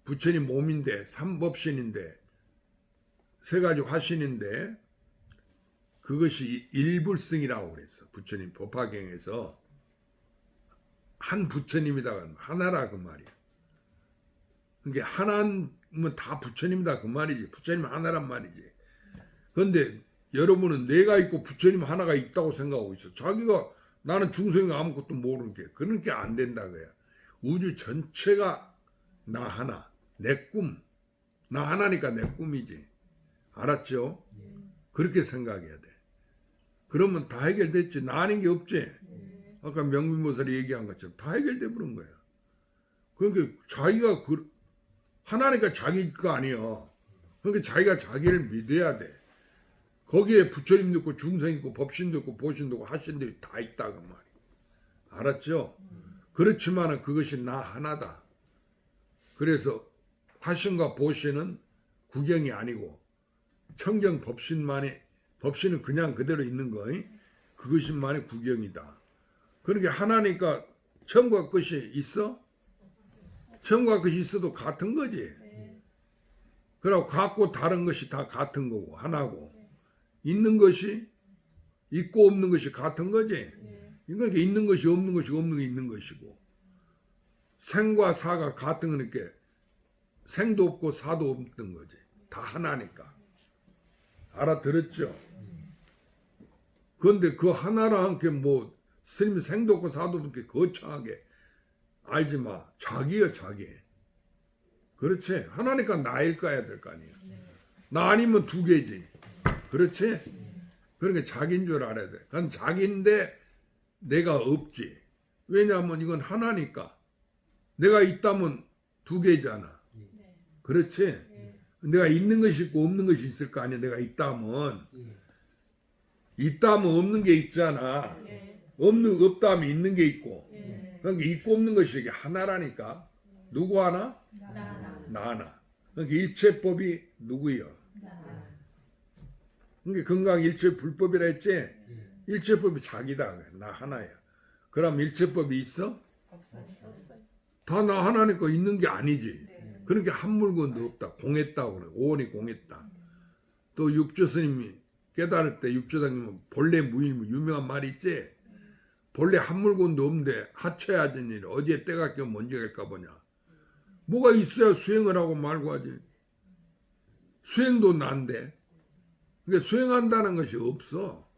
부처님 몸인데 삼법신인데 세 가지 화신인데 그것이 일불승이라고 그랬어. 부처님 법화경에서 한 부처님이다 하나라 그 말이야. 그러니까 하나면 다 부처님이다 그 말이지. 부처님 하나란 말이지. 그런데 여러분은 내가 있고 부처님 하나가 있다고 생각하고 있어. 자기가 나는 중생이 아무것도 모르는 게 그런 게 안 된다 그야. 우주 전체가 나 하나, 내 꿈. 나 하나니까 내 꿈이지. 알았죠? 그렇게 생각해야 돼. 그러면 다 해결됐지. 나 아닌 게 없지. 아까 명민보살이 얘기한 것처럼 다 해결돼 버린 거야. 그러니까 자기가 하나니까 자기가 아니야. 그러니까 자기가 자기를 믿어야 돼. 거기에 부처님도 있고 중생도 있고 법신도 있고 보신도 있고 하신도 있고 다 있다 그 말이야. 알았죠? 그렇지만은 그것이 나 하나다. 그래서 화신과 보신은 구경이 아니고 청정 법신만이 법신은 그냥 그대로 있는 거 그것만이 구경이다. 그러니까 하나니까 천과 끝이 있어? 천과 끝이 있어도 같은 거지. 그리고 같고 다른 것이 다 같은 거고 하나고 있는 것이 있고 없는 것이 같은 거지. 그러니까 있는 것이 없는 것이고 없는 게 있는 것이고 생과 사가 같은 거니까 생도 없고 사도 없는 거지. 다 하나니까. 알아들었죠? 그런데 그 하나랑 함께 뭐 스님이 생도 없고 사도 없게 거창하게 알지 마. 자기야 자기. 그렇지? 하나니까 나일까야 될 거 아니야. 나 아니면 두 개지. 그렇지? 그러니까 자기인 줄 알아야 돼. 그건 자기인데 내가 없지. 왜냐하면 이건 하나니까. 내가 있다면 두 개잖아. 그렇지? 내가 있는 것이 있고 없는 것이 있을 거 아니야. 내가 있다면. 있다면 없는 게 있잖아. 없다면 있는 게 있고. 그러니까 있고 없는 것이 이게 하나라니까. 누구 하나? 나 하나. 그러니까 일체법이 누구요? 그러니까 건강일체 불법이라 했지? 일체법이 자기다. 나 하나야. 그럼 일체법이 있어? 다 나 하나니까 있는 게 아니지. 그러니까 한 물건도 없다. 공했다고 그래. 오온이 공했다. 또 육조 스님이 깨달을 때 육조당님은 본래 무일무 유명한 말이 있지? 본래 한 물건도 없는데 하쳐야진 일 어디에 때가 껴 먼저 갈까 보냐. 뭐가 있어야 수행을 하고 말고 하지. 수행도 난데. 그러니까 수행한다는 것이 없어.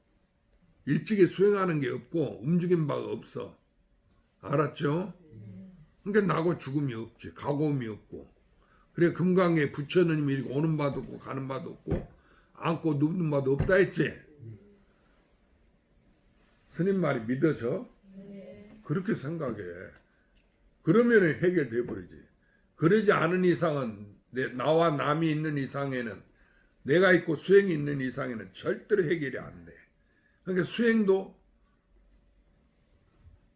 일찍이 수행하는 게 없고 움직임 바가 없어. 알았죠? 그러니까 나고 죽음이 없지. 가고움이 없고. 그래 금강에 부처님이 이렇게 오는 바도 없고 가는 바도 없고 앉고 눕는 바도 없다 했지. 스님 말이 믿어져? 그렇게 생각해. 그러면 해결돼 버리지. 그러지 않은 이상은 나와 남이 있는 이상에는 내가 있고 수행이 있는 이상에는 절대로 해결이 안 돼. 그러니까 수행도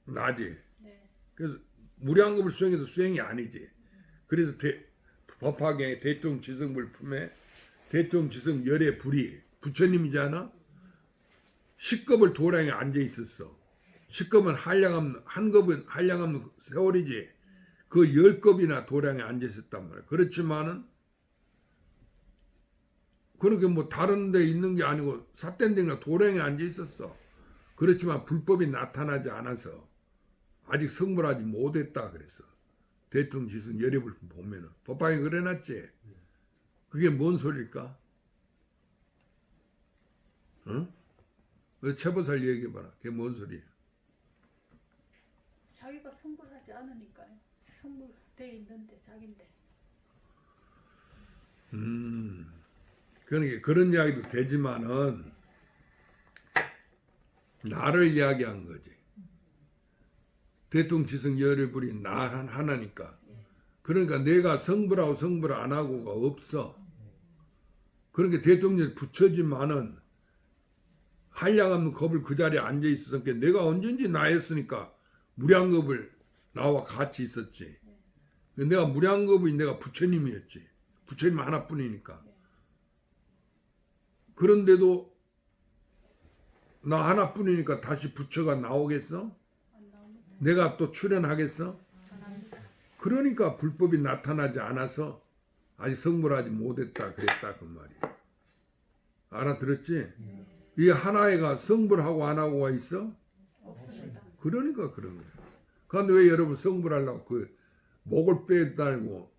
나지. 그래서 무량겁을 수행해도 수행이 아니지. 그래서 법화경에 대통지성불품에 대통지성 열의 불이 부처님이잖아. 10급을 도량에 앉아 있었어. 10급은 한 급은 한량없는 세월이지. 그 10급이나 도량에 앉아 있었단 말이야. 그렇지만은 그렇게 뭐 다른 데 있는 게 아니고 삿된 데가 도량에 앉아 있었어. 그렇지만 불법이 나타나지 않아서 아직 성불하지 못했다 그랬어. 대통지성 열애불 보면은 법화경에 그래놨지. 그게 뭔 소리일까? 응? 최보살 얘기해봐라. 그게 뭔 소리야? 자기가 성불하지 않으니까요. 성불돼 있는데 자기인데. 그러니까 그런 이야기도 되지만은 나를 이야기한 거지. 대통지성 열애불이 나 하나니까. 그러니까 내가 성불하고 성불 안 하고가 없어. 그러니까 대통령 붙여지만은 한량없는 겁을 그 자리에 앉아 있었으니까 내가 언젠지 나였으니까 무량겁을 나와 같이 있었지. 내가 무량겁이 내가 부처님이었지. 부처님 하나뿐이니까. 그런데도 나 하나뿐이니까 다시 부처가 나오겠어? 안 나옵니다. 내가 또 출현하겠어? 안 합니다. 그러니까 불법이 나타나지 않아서 아직 성불하지 못했다 그랬다 그 말이야. 알아들었지? 이 하나애가 성불하고 안 하고가 있어? 없습니다. 그러니까 그런 거야. 그런데 왜 여러분 성불하려고 그 목을 빼달고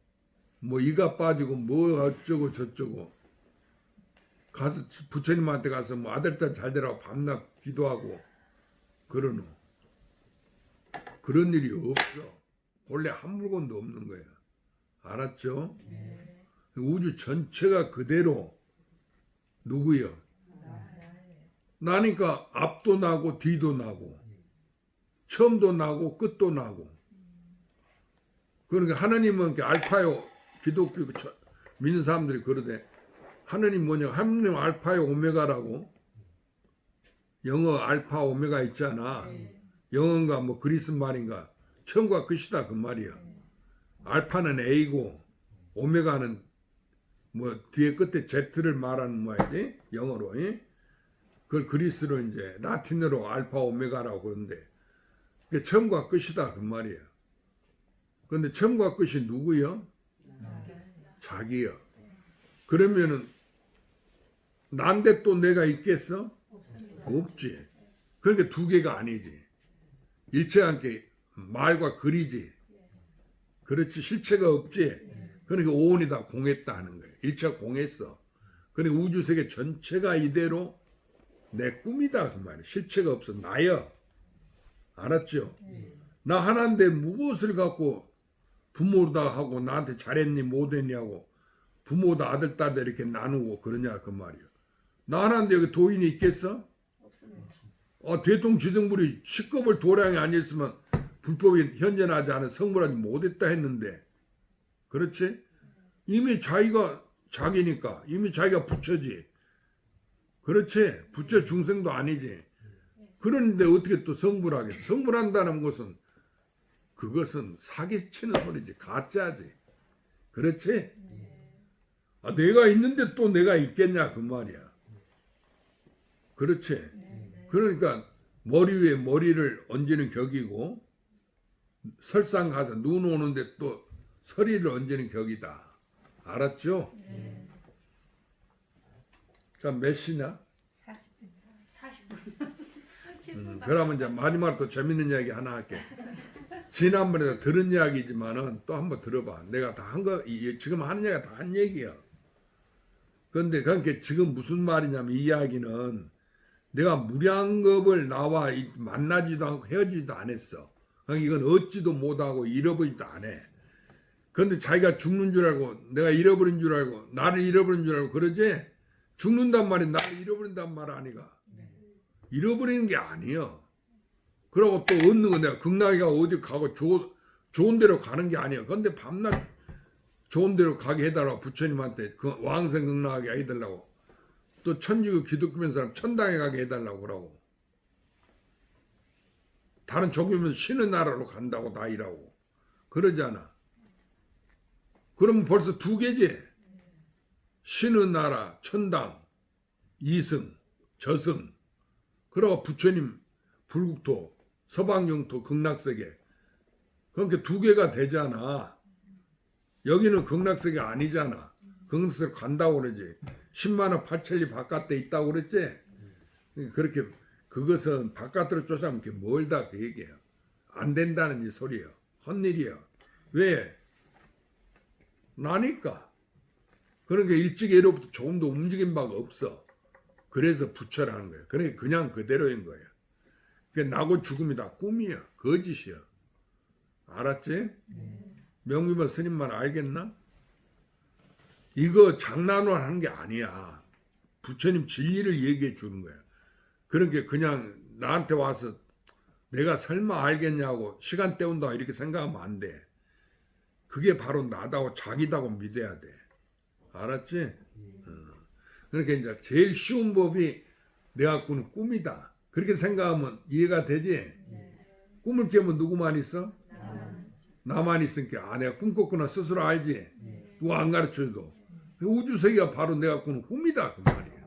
뭐 이가 빠지고 뭐 어쩌고 저쩌고 가서 부처님한테 가서 뭐 아들딸 잘 되라고 밤낮 기도하고 그러노. 그런 일이 없어. 원래 한 물건도 없는 거야. 알았죠? 우주 전체가 그대로 누구요? 나니까 앞도 나고 뒤도 나고 처음도 나고 끝도 나고. 그러니까 하나님은 이렇게 알파요. 기독교 믿는 사람들이 그러대. 하나님 뭐냐? 하나님 알파요 오메가라고. 영어 알파 오메가 있잖아. 영어인가 뭐 그리스 말인가. 처음과 끝이다 그 말이야. 알파는 A고 오메가는 뭐 뒤에 끝에 Z를 말하는 뭐야지? 영어로. 그걸 그리스로 이제 라틴어로 알파 오메가라고 그러는데 그게 처음과 끝이다 그 말이야. 그런데 처음과 끝이 누구요? 자기요. 그러면은 난데 또 내가 있겠어? 없지. 그러니까 두 개가 아니지. 일체가 함께 말과 글이지. 그렇지 실체가 없지. 그러니까 오온이 다 공했다 하는 거예요. 일체가 공했어. 그러니까 우주세계 전체가 이대로 내 꿈이다 그 말이야. 실체가 없어. 나여. 알았죠? 나 하나인데 무엇을 갖고 부모다 하고 나한테 잘했니 못했니 하고 부모다 아들 딸들 이렇게 나누고 그러냐 그 말이야. 나 하나인데 여기 도인이 있겠어? 없습니다. 대통지성불이 식겁을 도량에 앉아있으면 불법이 현존하지 않아 성불하지 못했다 했는데 그렇지? 이미 자기가 자기니까 이미 자기가 부처지. 그렇지? 부처 중생도 아니지. 그런데 어떻게 또 성불하겠어? 성불한다는 것은 그것은 사기치는 소리지. 가짜지. 그렇지? 내가 있는데 또 내가 있겠냐 그 말이야. 그렇지? 그러니까 머리 위에 머리를 얹는 격이고 설상 가서 눈 오는데 또 서리를 얹는 격이다. 알았죠? 자, 몇 시냐? 40분. 10분. 그러면 이제 마지막으로 또 재밌는 이야기 하나 할게. 지난번에 들은 이야기지만은 또 한번 들어봐. 내가 다 한 거, 지금 하는 이야기가 다 한 얘기야. 그런데 그러니까 지금 무슨 말이냐면 이 이야기는 내가 무량겁을 나와 만나지도 않고 헤어지지도 않았어. 그러니까 이건 얻지도 못하고 잃어버리지도 않아. 그런데 자기가 죽는 줄 알고 내가 잃어버린 줄 알고 나를 잃어버린 줄 알고 그러지? 죽는단 말이 나를 잃어버린단 말 아니가. 잃어버리는 게 아니야. 그러고 또 얻는 거 내가 극락이가 어디 가고 좋은 데로 가는 게 아니야. 그런데 밤낮 좋은 데로 가게 해달라고 부처님한테 그 왕생 극락하게 해달라고. 또 천주교 기독교면 사람 천당에 가게 해달라고 그러고. 다른 종교면 신의 나라로 간다고 다 이라고. 그러잖아. 그러면 벌써 두 개지. 신의 나라, 천당, 이승, 저승. 그러고 부처님 불국토, 서방영토, 극락세계. 그러니까 두 개가 되잖아. 여기는 극락세계 아니잖아. 극락세계 간다고 그러지. 10만원 8천리 바깥에 있다고 그랬지. 그렇게 그것은 바깥으로 쫓아오면 그게 멀다 그 얘기야. 안 된다는 이 소리야. 헛일이야. 왜? 나니까. 그러니까 일찍 예로부터 조금도 움직인 바가 없어. 그래서 부처라는 거야. 그러니까 그냥 그대로인 거야. 그러니까 나고 죽음이 다 꿈이야. 거짓이야. 알았지? 명미만 스님 말 알겠나? 이거 장난으로 하는 게 아니야. 부처님 진리를 얘기해 주는 거야. 그러니까 그냥 나한테 와서 내가 설마 알겠냐고 시간 때운다 이렇게 생각하면 안 돼. 그게 바로 나다고 자기다고 믿어야 돼. 알았지? 그러니까 이제 제일 쉬운 법이 내 갖고는 꿈이다. 그렇게 생각하면 이해가 되지? 꿈을 깨면 누구만 있어? 나만 있으니까 내가 꿈 꿨구나 스스로 알지? 누가 안 가르쳐줘도. 우주세계가 바로 내 갖고는 꿈이다 그 말이야.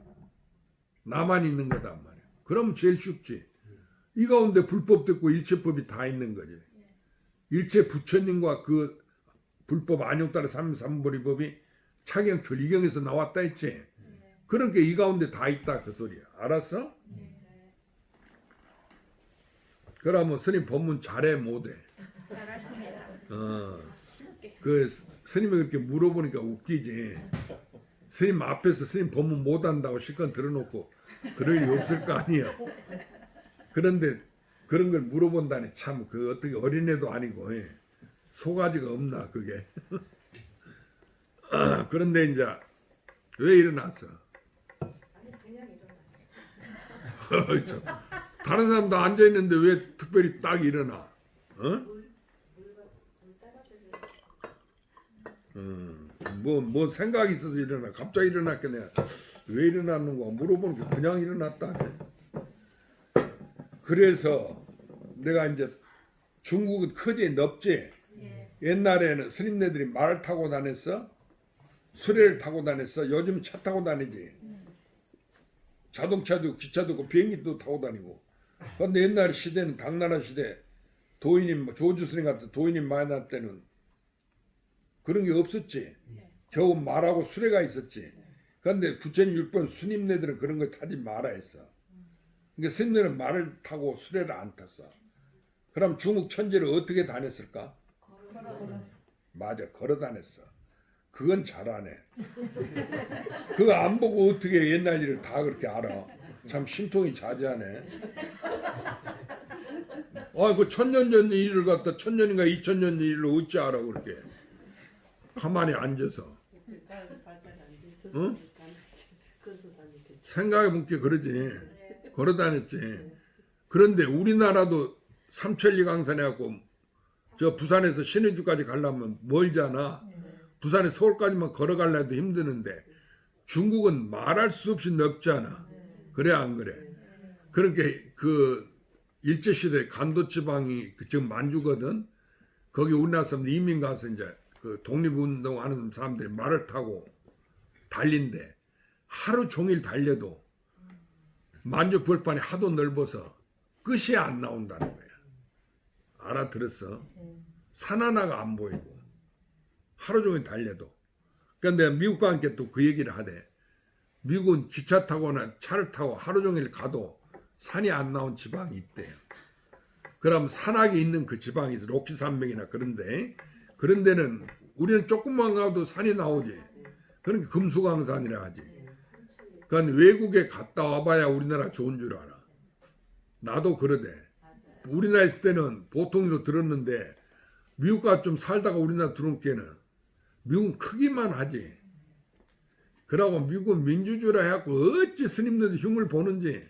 나만 있는 거단 말이야. 그럼 제일 쉽지. 이 가운데 불법도 있고 일체법이 다 있는 거지. 일체 부처님과 그 불법 안욕따라 삼삼보리법이 차경출 이경에서 나왔다 했지. 그러니까 이 가운데 다 있다 그 소리야. 알았어? 그러면 스님 법문 잘해 못해? 잘하십니다. 쉽게. 그 스님이 그렇게 물어보니까 웃기지. 스님 앞에서 스님 법문 못한다고 실컷 들어놓고 그럴 리 없을 거 아니야. 그런데 그런 걸 물어본다니 참 그 어떻게 어린애도 아니고 소가지가 없나 그게. 그런데 이제 왜 일어났어? 아니 그냥 일어났어요. 다른 사람도 앉아 있는데 왜 특별히 딱 일어나? 어? 물 따라주세요. 뭐 생각이 있어서 일어나. 갑자기 일어났겠네. 왜 일어났는가 물어보니까 그냥 일어났다네. 그래서 내가 이제 중국은 크지 넓지. 옛날에는 스님네들이 말을 타고 다녔어. 수레를 타고 다녔어. 요즘 차 타고 다니지. 자동차도 기차도 있고 비행기도 타고 다니고. 근데 옛날 시대는 당나라 시대 도인님 조주 스님 같은 도인님 많이 날 때는 그런 게 없었지. 겨우 말하고 수레가 있었지. 그런데 부처님 율법 스님네들은 그런 걸 타지 마라 했어. 그러니까 스님들은 말을 타고 수레를 안 탔어. 그럼 중국 천지를 어떻게 다녔을까? 맞아, 걸어 다녔어. 그건 잘하네. 그거 안 보고 어떻게 옛날 일을 다 그렇게 알아? 참 신통이 자제하네. 그 천년 전 일을 갖다 천년인가 2000년 일을 어찌 알아 그렇게? 가만히 앉아서. 응? 생각해보니까 그러지. 걸어 다녔지. 그런데 우리나라도 삼천리 강산해갖고 저 부산에서 신의주까지 가려면 멀잖아. 부산에 서울까지만 걸어가려도 힘드는데 중국은 말할 수 없이 넓잖아. 그래 안 그래? 그러니까 그 일제시대 간도지방이 지금 만주거든. 거기 우리나라 사람 이민 가서 이제 그 독립운동하는 사람들이 말을 타고 달린대. 하루 종일 달려도 만주 벌판이 하도 넓어서 끝이 안 나온다는 거야. 알아들었어? 산 하나가 안 보이고 하루 종일 달려도. 그런데 미국과 함께 또 그 얘기를 하대. 미국은 기차 타거나 차를 타고 하루 종일 가도 산이 안 나온 지방이 있대요. 그럼 산악이 있는 그 지방이 있어. 록시 산맥이나 그런데 그런 데는 우리는 조금만 가도 산이 나오지. 그러니까 금수강산이라 하지. 그러니까 외국에 갔다 와봐야 우리나라 좋은 줄 알아. 나도 그러대. 우리나라 있을 때는 보통으로 들었는데 미국 가서 좀 살다가 우리나라 들어온 게는 미국은 크기만 하지. 그러고 미국은 민주주의라 해갖고 어찌 스님들도 흉을 보는지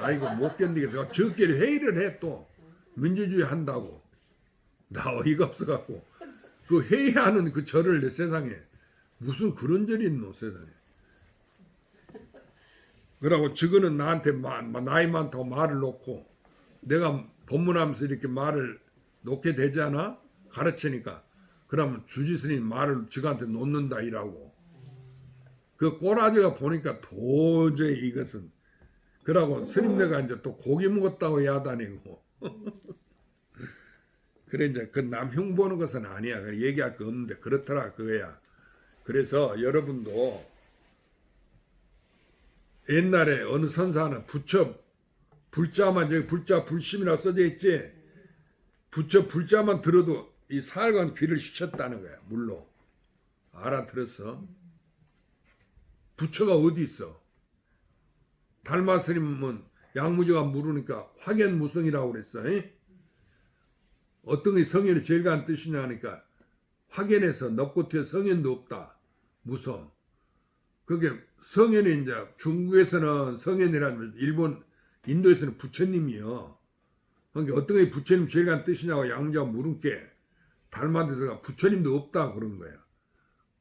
아이고 못 견디겠어. 저끼리 회의를 해 또 민주주의 한다고. 나 어이가 없어갖고 그 회의하는 그 절을 내 세상에 무슨 그런 절이 있노 세상에. 그러고 저거는 나한테 나이 많다고 말을 놓고 내가 법문하면서 이렇게 말을 놓게 되잖아. 가르치니까. 그러면 주지스님 말을 저한테 놓는다 이라고. 그 꼬라지가 보니까 도저히 이것은. 그러고 스님네가 이제 또 고기 먹었다고 야단이고. 그래 이제 그 남 흉 보는 것은 아니야. 얘기할 거 없는데 그렇더라 그거야. 그래서 여러분도 옛날에 어느 선사는 부처 불자만 저기 불자 불심이라 써져 있지. 부처 불자만 들어도 이 살관 귀를 씻었다는 거야. 물로. 알아들었어? 부처가 어디 있어? 달마 스님은 양무지가 물으니까 확연무성이라고 그랬어. 어떤 게 성현이 제일 간 뜻이냐 하니까 확연해서 넓고 뒤에 성현도 없다. 무성. 그게 성현이 이제 중국에서는 성현이라는 일본 인도에서는 부처님이요. 그러니까 어떤 게 부처님 제일 간 뜻이냐고 양무지가 물은 게 달마대서가 부처님도 없다 그런 거야.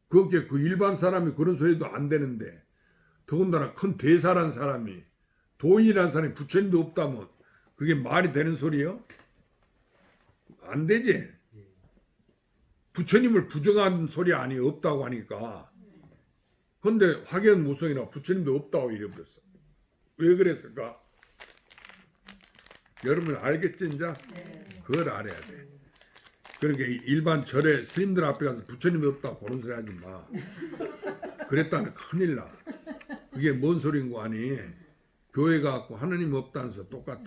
그게 그 일반 사람이 그런 소리도 안 되는데 더군다나 큰 대사란 사람이 도인이라는 사람이 부처님도 없다면 그게 말이 되는 소리요? 안 되지. 부처님을 부정한 소리 아니 없다고 하니까. 근데 확연무성이나 부처님도 없다고 이래버렸어. 왜 그랬을까? 여러분 알겠지 이제? 네. 그걸 알아야 돼. 그러니까 일반 절에 스님들 앞에 가서 부처님이 없다 그런 소리 하지 마. 그랬다면 큰일 나. 그게 뭔 소리인 거 아니? 교회 가갖고 하나님 없다는 소 똑같아.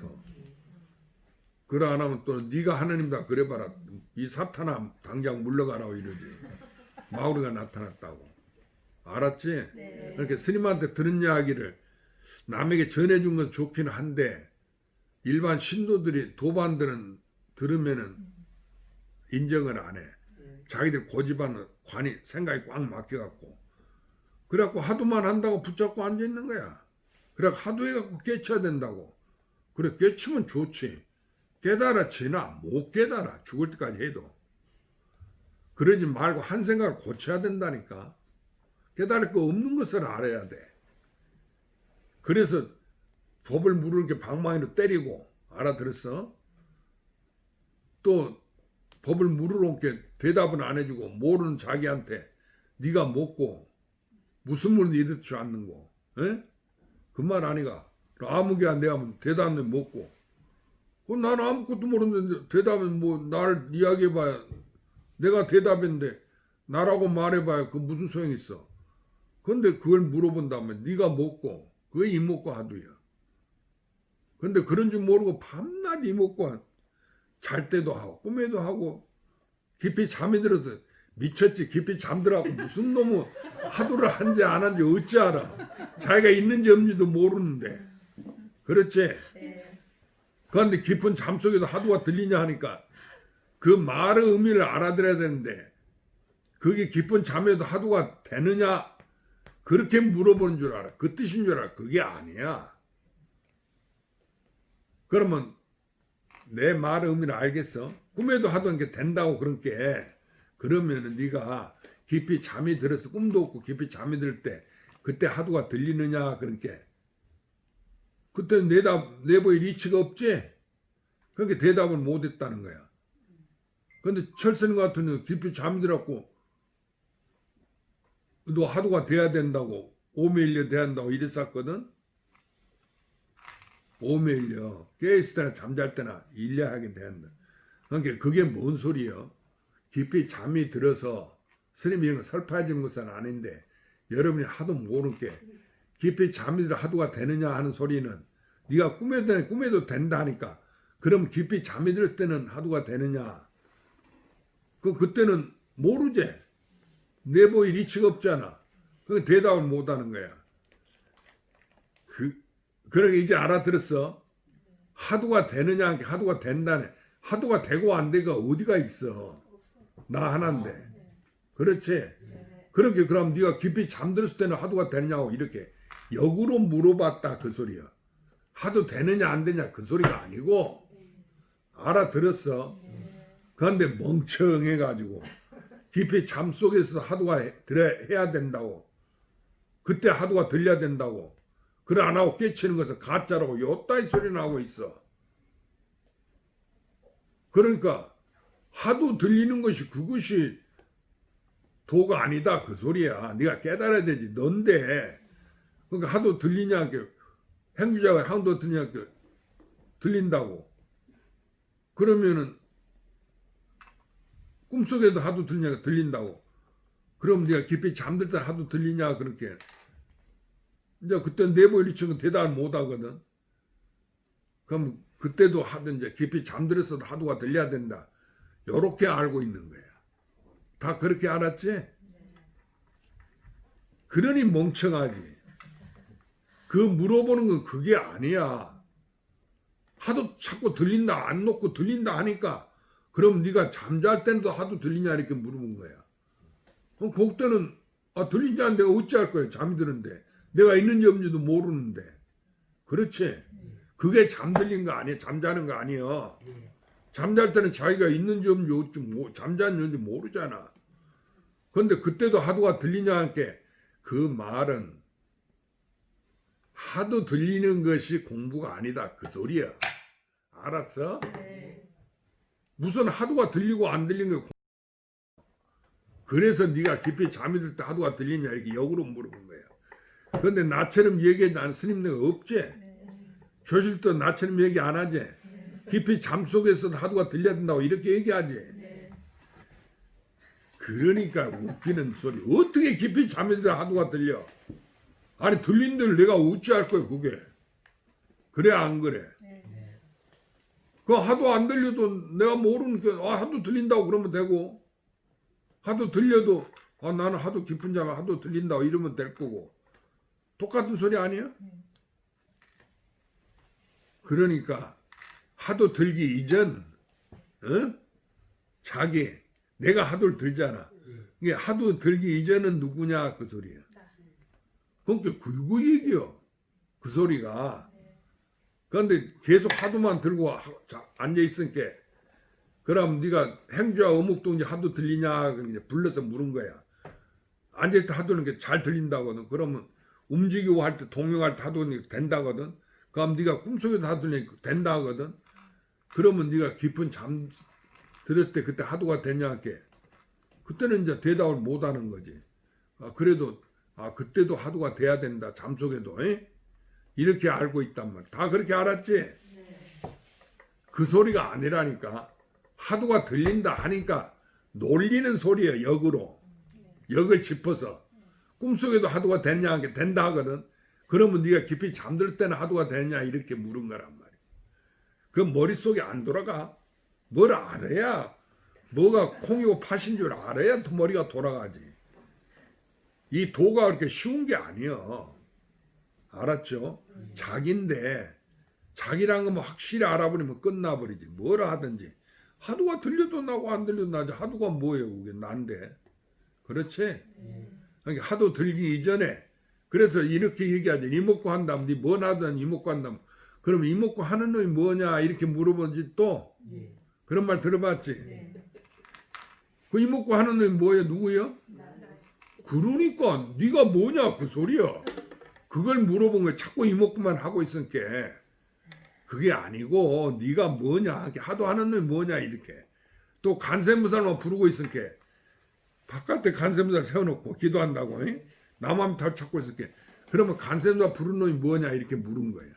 그래 안 하면 또 네가 하나님다 그래봐라. 이 사탄아 당장 물러가라고 이러지. 마우리가 나타났다고. 알았지? 네. 그렇게 스님한테 들은 이야기를 남에게 전해준 건 좋긴 한데 일반 신도들이 도반들은 들으면은 인정을 안 해. 자기들 고집하는 관이 생각이 꽉 막혀갖고 그래갖고 하도만 한다고 붙잡고 앉아있는 거야. 그래 하도 해갖고 깨쳐야 된다고. 그래 깨치면 좋지. 깨달아지나 못 깨달아 죽을 때까지 해도. 그러지 말고 한 생각을 고쳐야 된다니까. 깨달을 거 없는 것을 알아야 돼. 그래서 법을 물을 게 방망이로 때리고 알아들었어? 또 법을 물으러 게 대답은 안 해주고 모르는 자기한테 네가 먹고 무슨 물은 이럴 줄 아는 거. 그 말 아니가. 아무개야 내가 대답은 먹고. 나는 아무것도 모르는데 대답은 뭐 나를 이야기해봐야 내가 대답인데 나라고 말해봐야 그 무슨 소용이 있어. 근데 그걸 물어본다면 네가 먹고 그게 이먹고 하도야. 근데 그런 줄 모르고 밤낮 이먹고 잘 때도 하고 꿈에도 하고 깊이 잠이 들어서 미쳤지. 깊이 잠들어갖고 무슨 놈의 하도를 한지 안 한지 어찌 알아. 자기가 있는지 없는지도 모르는데. 그렇지? 네. 그런데 깊은 잠 속에도 하도가 들리냐 하니까 그 말의 의미를 알아들어야 되는데 그게 깊은 잠에도 하도가 되느냐 그렇게 물어보는 줄 알아. 그 뜻인 줄 알아. 그게 아니야. 그러면 내 말의 의미를 알겠어? 꿈에도 하던 게 된다고 그런 게 그러면은 네가 깊이 잠이 들어서 꿈도 없고 깊이 잠이 들 때 그때 하도가 들리느냐 그런 게 그때 내보일 이치가 없지? 그러니까 대답을 못했다는 거야. 근데 철수님 같은 경우 깊이 잠이 들었고 너 하도가 돼야 된다고 오메일려 돼야 한다고 이랬었거든. 오메일려 깨있을 때나 잠잘 때나 일려하게 돼야 한다. 그러니까 그게 뭔 소리야? 깊이 잠이 들어서 스님이 이런 거 설파해 주는 것은 아닌데 여러분이 하도 모르는 게 깊이 잠이 들어 하도가 되느냐 하는 소리는 네가 꿈에도 된다 하니까 그럼 깊이 잠이 들었을 때는 하도가 되느냐? 그때는 모르지. 내보일 이치가 없잖아. 그 대답을 못하는 거야. 그러게 이제 알아들었어. 하도가 되느냐, 하도가 된다네. 하도가 되고 안 되가 어디가 있어. 나 하나인데. 그렇지? 그렇게 그럼 네가 깊이 잠들었을 때는 하도가 되느냐고 이렇게 역으로 물어봤다 그 소리야. 하도 되느냐 안 되냐 그 소리가 아니고 알아들었어. 그런데 멍청해가지고 깊이 잠 속에서 하도가 해야 된다고. 그때 하도가 들려야 된다고. 그래 안 하고 깨치는 것은 가짜라고 요따위 소리 나오고 있어. 그러니까 하도 들리는 것이 그것이 도가 아니다 그 소리야. 네가 깨달아야 되지. 넌데 그러니까 하도 들리냐 행주자가 하도 들리냐 들린다고. 그러면은 꿈속에도 하도 들리냐 들린다고. 그럼 네가 깊이 잠들 때 하도 들리냐 그렇게. 이제 그때 내보일 이치는 대답을 못 하거든. 그럼 그때도 하든지 깊이 잠들어서도 하도가 들려야 된다. 요렇게 알고 있는 거야. 다 그렇게 알았지? 그러니 멍청하지. 그 물어보는 건 그게 아니야. 하도 자꾸 들린다 안 놓고 들린다 하니까 그럼 네가 잠잘 때도 하도 들리냐 이렇게 물어본 거야. 그럼 그때는 들린지 안 내가 어찌할 거야. 잠이 드는데. 내가 있는지 없는지도 모르는데. 그렇지? 그게 잠들린 거 아니야. 잠자는 거 아니야. 잠잘 때는 자기가 있는지 없는지 잠잤는지 모르잖아. 그런데 그때도 하도가 들리냐 하니까 그 말은 하도 들리는 것이 공부가 아니다. 그 소리야. 알았어? 네. 무슨 하도가 들리고 안 들리는 거. 그래서 네가 깊이 잠이 들 때 하도가 들리냐 이렇게 역으로 물어본 거야. 그런데 나처럼 얘기해 난 스님네가 없지? 네. 조실도 나처럼 얘기 안 하지. 깊이 잠속에서도 하도가 들려야 된다고 이렇게 얘기하지. 그러니까 웃기는 소리. 어떻게 깊이 잠에서 하도가 들려? 아니 들린 대로 내가 어찌할 거야 그게. 그래 안 그래? 그 하도 안 들려도 내가 모르니까 하도 들린다고 그러면 되고, 하도 들려도 나는 하도 깊은 잠에 하도 들린다고 이러면 될 거고. 똑같은 소리 아니야? 그러니까 하도 들기 이전 자기 내가 하도를 들잖아. 이게 하도 들기 이전은 누구냐 그 소리야. 그러니까 그거 얘기요. 그 소리가. 그런데 계속 하도만 들고 앉아 있으니까 그럼 네가 행주와 어묵동지 하도 들리냐 불러서 물은 거야. 앉아 있을 때 하도는 게 잘 들린다거든. 그러면 움직이고 할 때 동요할 때 하도는 된다거든. 그럼 네가 꿈속에도 하도 들리니까 된다거든. 그러면 네가 깊은 잠 들었을 때 그때 하도가 되냐 게 그때는 이제 대답을 못 하는 거지. 그래도 그때도 하도가 돼야 된다. 잠속에도 이렇게 알고 있단 말이야. 다 그렇게 알았지? 그 소리가 아니라니까. 하도가 들린다 하니까 놀리는 소리예요. 역으로. 역을 짚어서. 꿈속에도 하도가 되냐 하게 된다 하거든. 그러면 네가 깊이 잠들 때는 하도가 되냐 이렇게 물은 거란 말이야. 그 머릿속에 안 돌아가. 뭘 알아야 뭐가 콩이고 팥인 줄 알아야 머리가 돌아가지. 이 도가 그렇게 쉬운 게 아니여. 알았죠? 자기인데 자기란 거뭐 확실히 알아버리면 끝나버리지. 뭘 하든지. 하도가 들려도 나고 안 들려도 나지. 하도가 뭐예요? 그게 난데. 그렇지? 그러니까 하도 들기 이전에 그래서 이렇게 얘기하지. 이목구 한다면 니 뭐 하든 이목구 한다면 그럼 이목구 하는 놈이 뭐냐 이렇게 물어보지 또. 그런 말 들어봤지? 그 이목구 하는 놈이 뭐예요? 누구예요? 그러니까 네가 뭐냐 그 소리야. 그걸 물어본 거야. 자꾸 이목구만 하고 있으니까. 그게 아니고 네가 뭐냐 하도 하는 놈이 뭐냐 이렇게. 또 간세무살만 부르고 있으니까 바깥에 간세무살 세워놓고 기도한다고 나만 다 찾고 있을게. 그러면 간세무살 부르는 놈이 뭐냐 이렇게 물은 거야.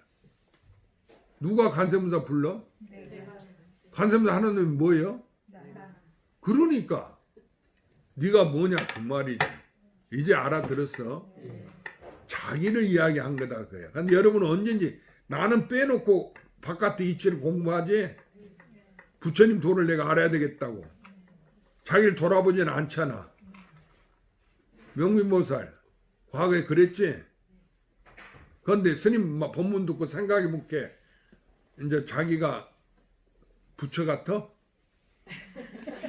누가 간세무살 불러? 간세무살 하는 놈이 뭐예요? 그러니까 네가 뭐냐 그 말이지. 이제 알아들었어? 자기를 이야기한 거다 그야. 근데 여러분은 언제인지 나는 빼놓고 바깥에 이치를 공부하지. 부처님 도를 내가 알아야 되겠다고. 자기를 돌아보지는 않잖아. 명민보살 과거에 그랬지. 그런데 스님 법문 듣고 생각해 볼게. 이제 자기가 부처 같아?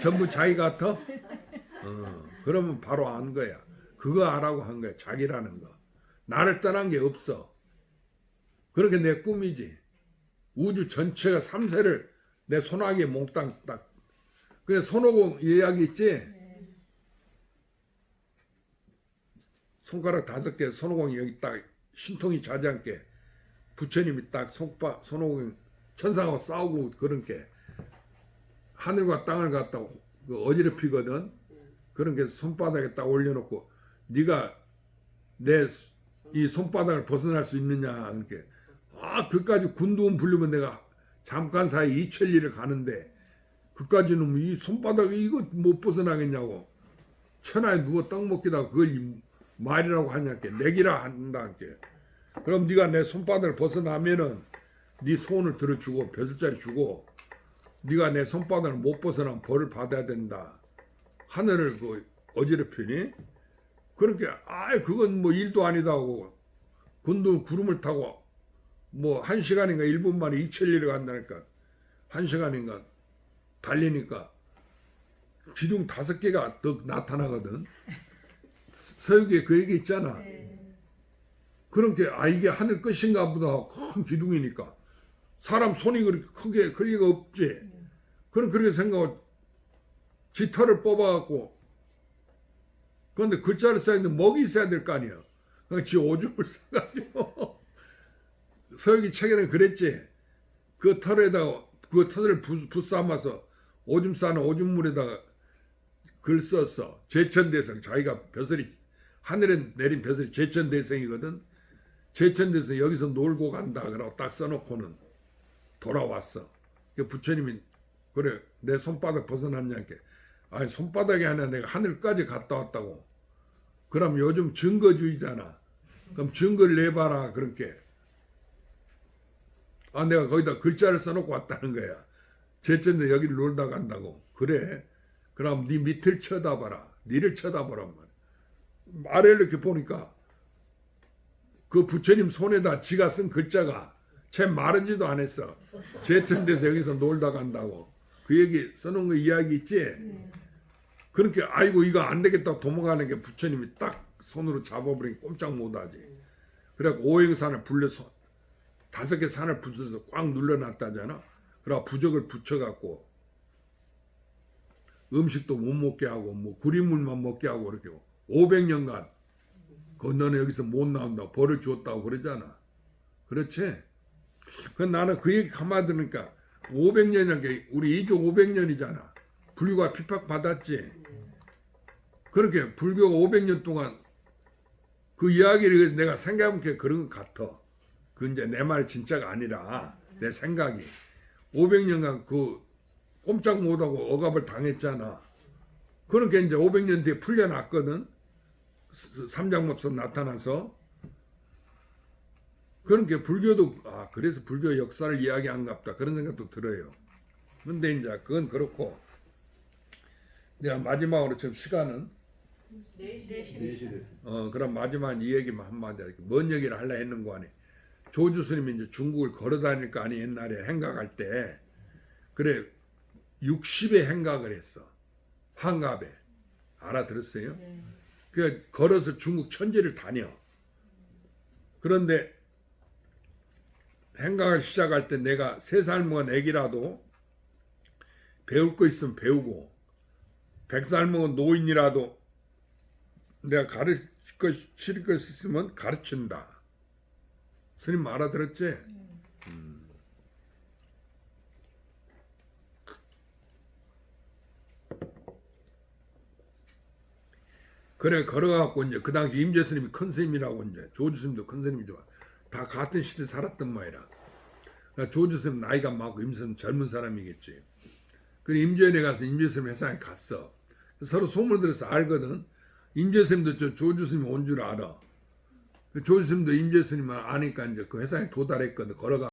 전부 자기 같아? 그러면 바로 안 거야. 그거 알라고 한 거야. 자기라는 거. 나를 떠난 게 없어. 그렇게 내 꿈이지. 우주 전체가 삼세를 내 손아귀에 몽땅 딱. 그래 손오공 이야기 있지? 손가락 5개 손오공이 여기 딱 신통이 자지않게 부처님이 딱 손오공 천상하고 싸우고 그런 게 하늘과 땅을 갖다 어지럽히거든. 그런 게 손바닥에 딱 올려놓고 네가 내 이 손바닥을 벗어날 수 있느냐 그렇게 그까지 군두원 부르면 내가 잠깐 사이 이천리를 가는데 그까지는 이 손바닥에 이거 못 벗어나겠냐고 천하에 누워 떡 먹기다 그걸 말이라고 하냐께 내기라 한다께. 그럼 네가 내 손바닥을 벗어나면은 네 손을 들어주고 벼슬자리 주고 네가 내 손바닥을 못 벗어나면 벌을 받아야 된다. 하늘을 그 어지럽히니 그렇게 그건 뭐 일도 아니다 하고 군도 구름을 타고 뭐 1시간인가 1분 만에 이천리를 간다니까 1시간인가 달리니까 기둥 5개가 더 나타나거든. 서유기에 그 얘기 있잖아. 그런 게 이게 하늘 끝인가 보다 큰 기둥이니까 사람 손이 그렇게 크게 클 리가 없지. 그럼 그렇게 생각하고 깃털을 뽑아갖고 그런데 글자를 써야 되는데 먹이 있어야 될 거 아니야. 그러니까 지 오줌을 싸가지고 서유기 책에는 그랬지. 그 털에다가 그 털을 부싸면서 오줌 싸는 오줌물에다가 글 썼어. 제천대성. 자기가 벼슬이 하늘에 내린 벼슬이 제천대성이거든. 제천돼서 여기서 놀고 간다 그러고 딱 써놓고는 돌아왔어. 그 부처님이 그래 내 손바닥 벗어났냐니까 아니 손바닥이 아니라 내가 하늘까지 갔다 왔다고. 그럼 요즘 증거주의잖아. 그럼 증거를 내봐라 그렇게. 아 내가 거기다 글자를 써놓고 왔다는 거야. 제천도 여기를 놀다 간다고. 그래. 그럼 네 밑을 쳐다봐라. 니를 쳐다보란 말이야. 아래를 이렇게 보니까 그 부처님 손에다 지가 쓴 글자가 채 마르지도 않았어. 제천돼서 여기서 놀다 간다고. 그 얘기 써놓은 거 이야기 있지? 그렇게 아이고 이거 안 되겠다 도망가는 게 부처님이 딱 손으로 잡아버리니 꼼짝 못하지. 그래갖고 오행산을 불려서 5개 산을 부숴서 꽉 눌러놨다잖아. 그래가 부적을 붙여갖고 음식도 못 먹게 하고 뭐 구리물만 먹게 하고 그렇게 500년간 그 너는 여기서 못 나온다고 벌을 주었다고 그러잖아. 그렇지? 그 나는 그 얘기 가만히 들으니까 500년이라는 게 우리 이주 500년이잖아. 불교가 핍박받았지. 그렇게 불교가 500년 동안 그 이야기를 해서 내가 생각해보니까 그런 것 같아. 그 이제 내 말이 진짜가 아니라 내 생각이 500년간 그 꼼짝 못하고 억압을 당했잖아. 그러니까 이제 500년 뒤에 풀려났거든. 삼장법사 나타나서. 그러니까 불교도 아 그래서 불교 역사를 이야기한갑다 그런 생각도 들어요. 근데 이제 그건 그렇고 내가 마지막으로 지금 시간은 4시 됐습니다. 그럼 마지막 이 얘기만 한마디 할게. 뭔 얘기를 하려 했는 거 아니. 조주 스님이 이제 중국을 걸어다닐 거 아니 옛날에 행각할 때 그래 60의 행각을 했어. 환갑에 알아들었어요? 그 걸어서 중국 천지를 다녀. 그런데 행각을 시작할 때 내가 3살 먹은 애기라도 배울 거 있으면 배우고 100살 먹은 노인이라도 내가 가르칠 거 있으면 가르친다. 스님 알아들었지? 그래 걸어갖고 이제 그 당시 임재 스님이 큰 스님이라고 이제 조주 스님도 큰 스님이지만 다 같은 시대 살았던 모이라. 그러니까 조주 스님 나이가 많고 임재 스님 젊은 사람이겠지. 그래 임재원에 가서 임재 스님 회상에 갔어. 서로 소문 들어서 알거든. 임재 스님도 저 조주 스님 온 줄 알아. 조주 스님도 임재 스님을 아니까 이제 그 회상에 도달했거든. 걸어가.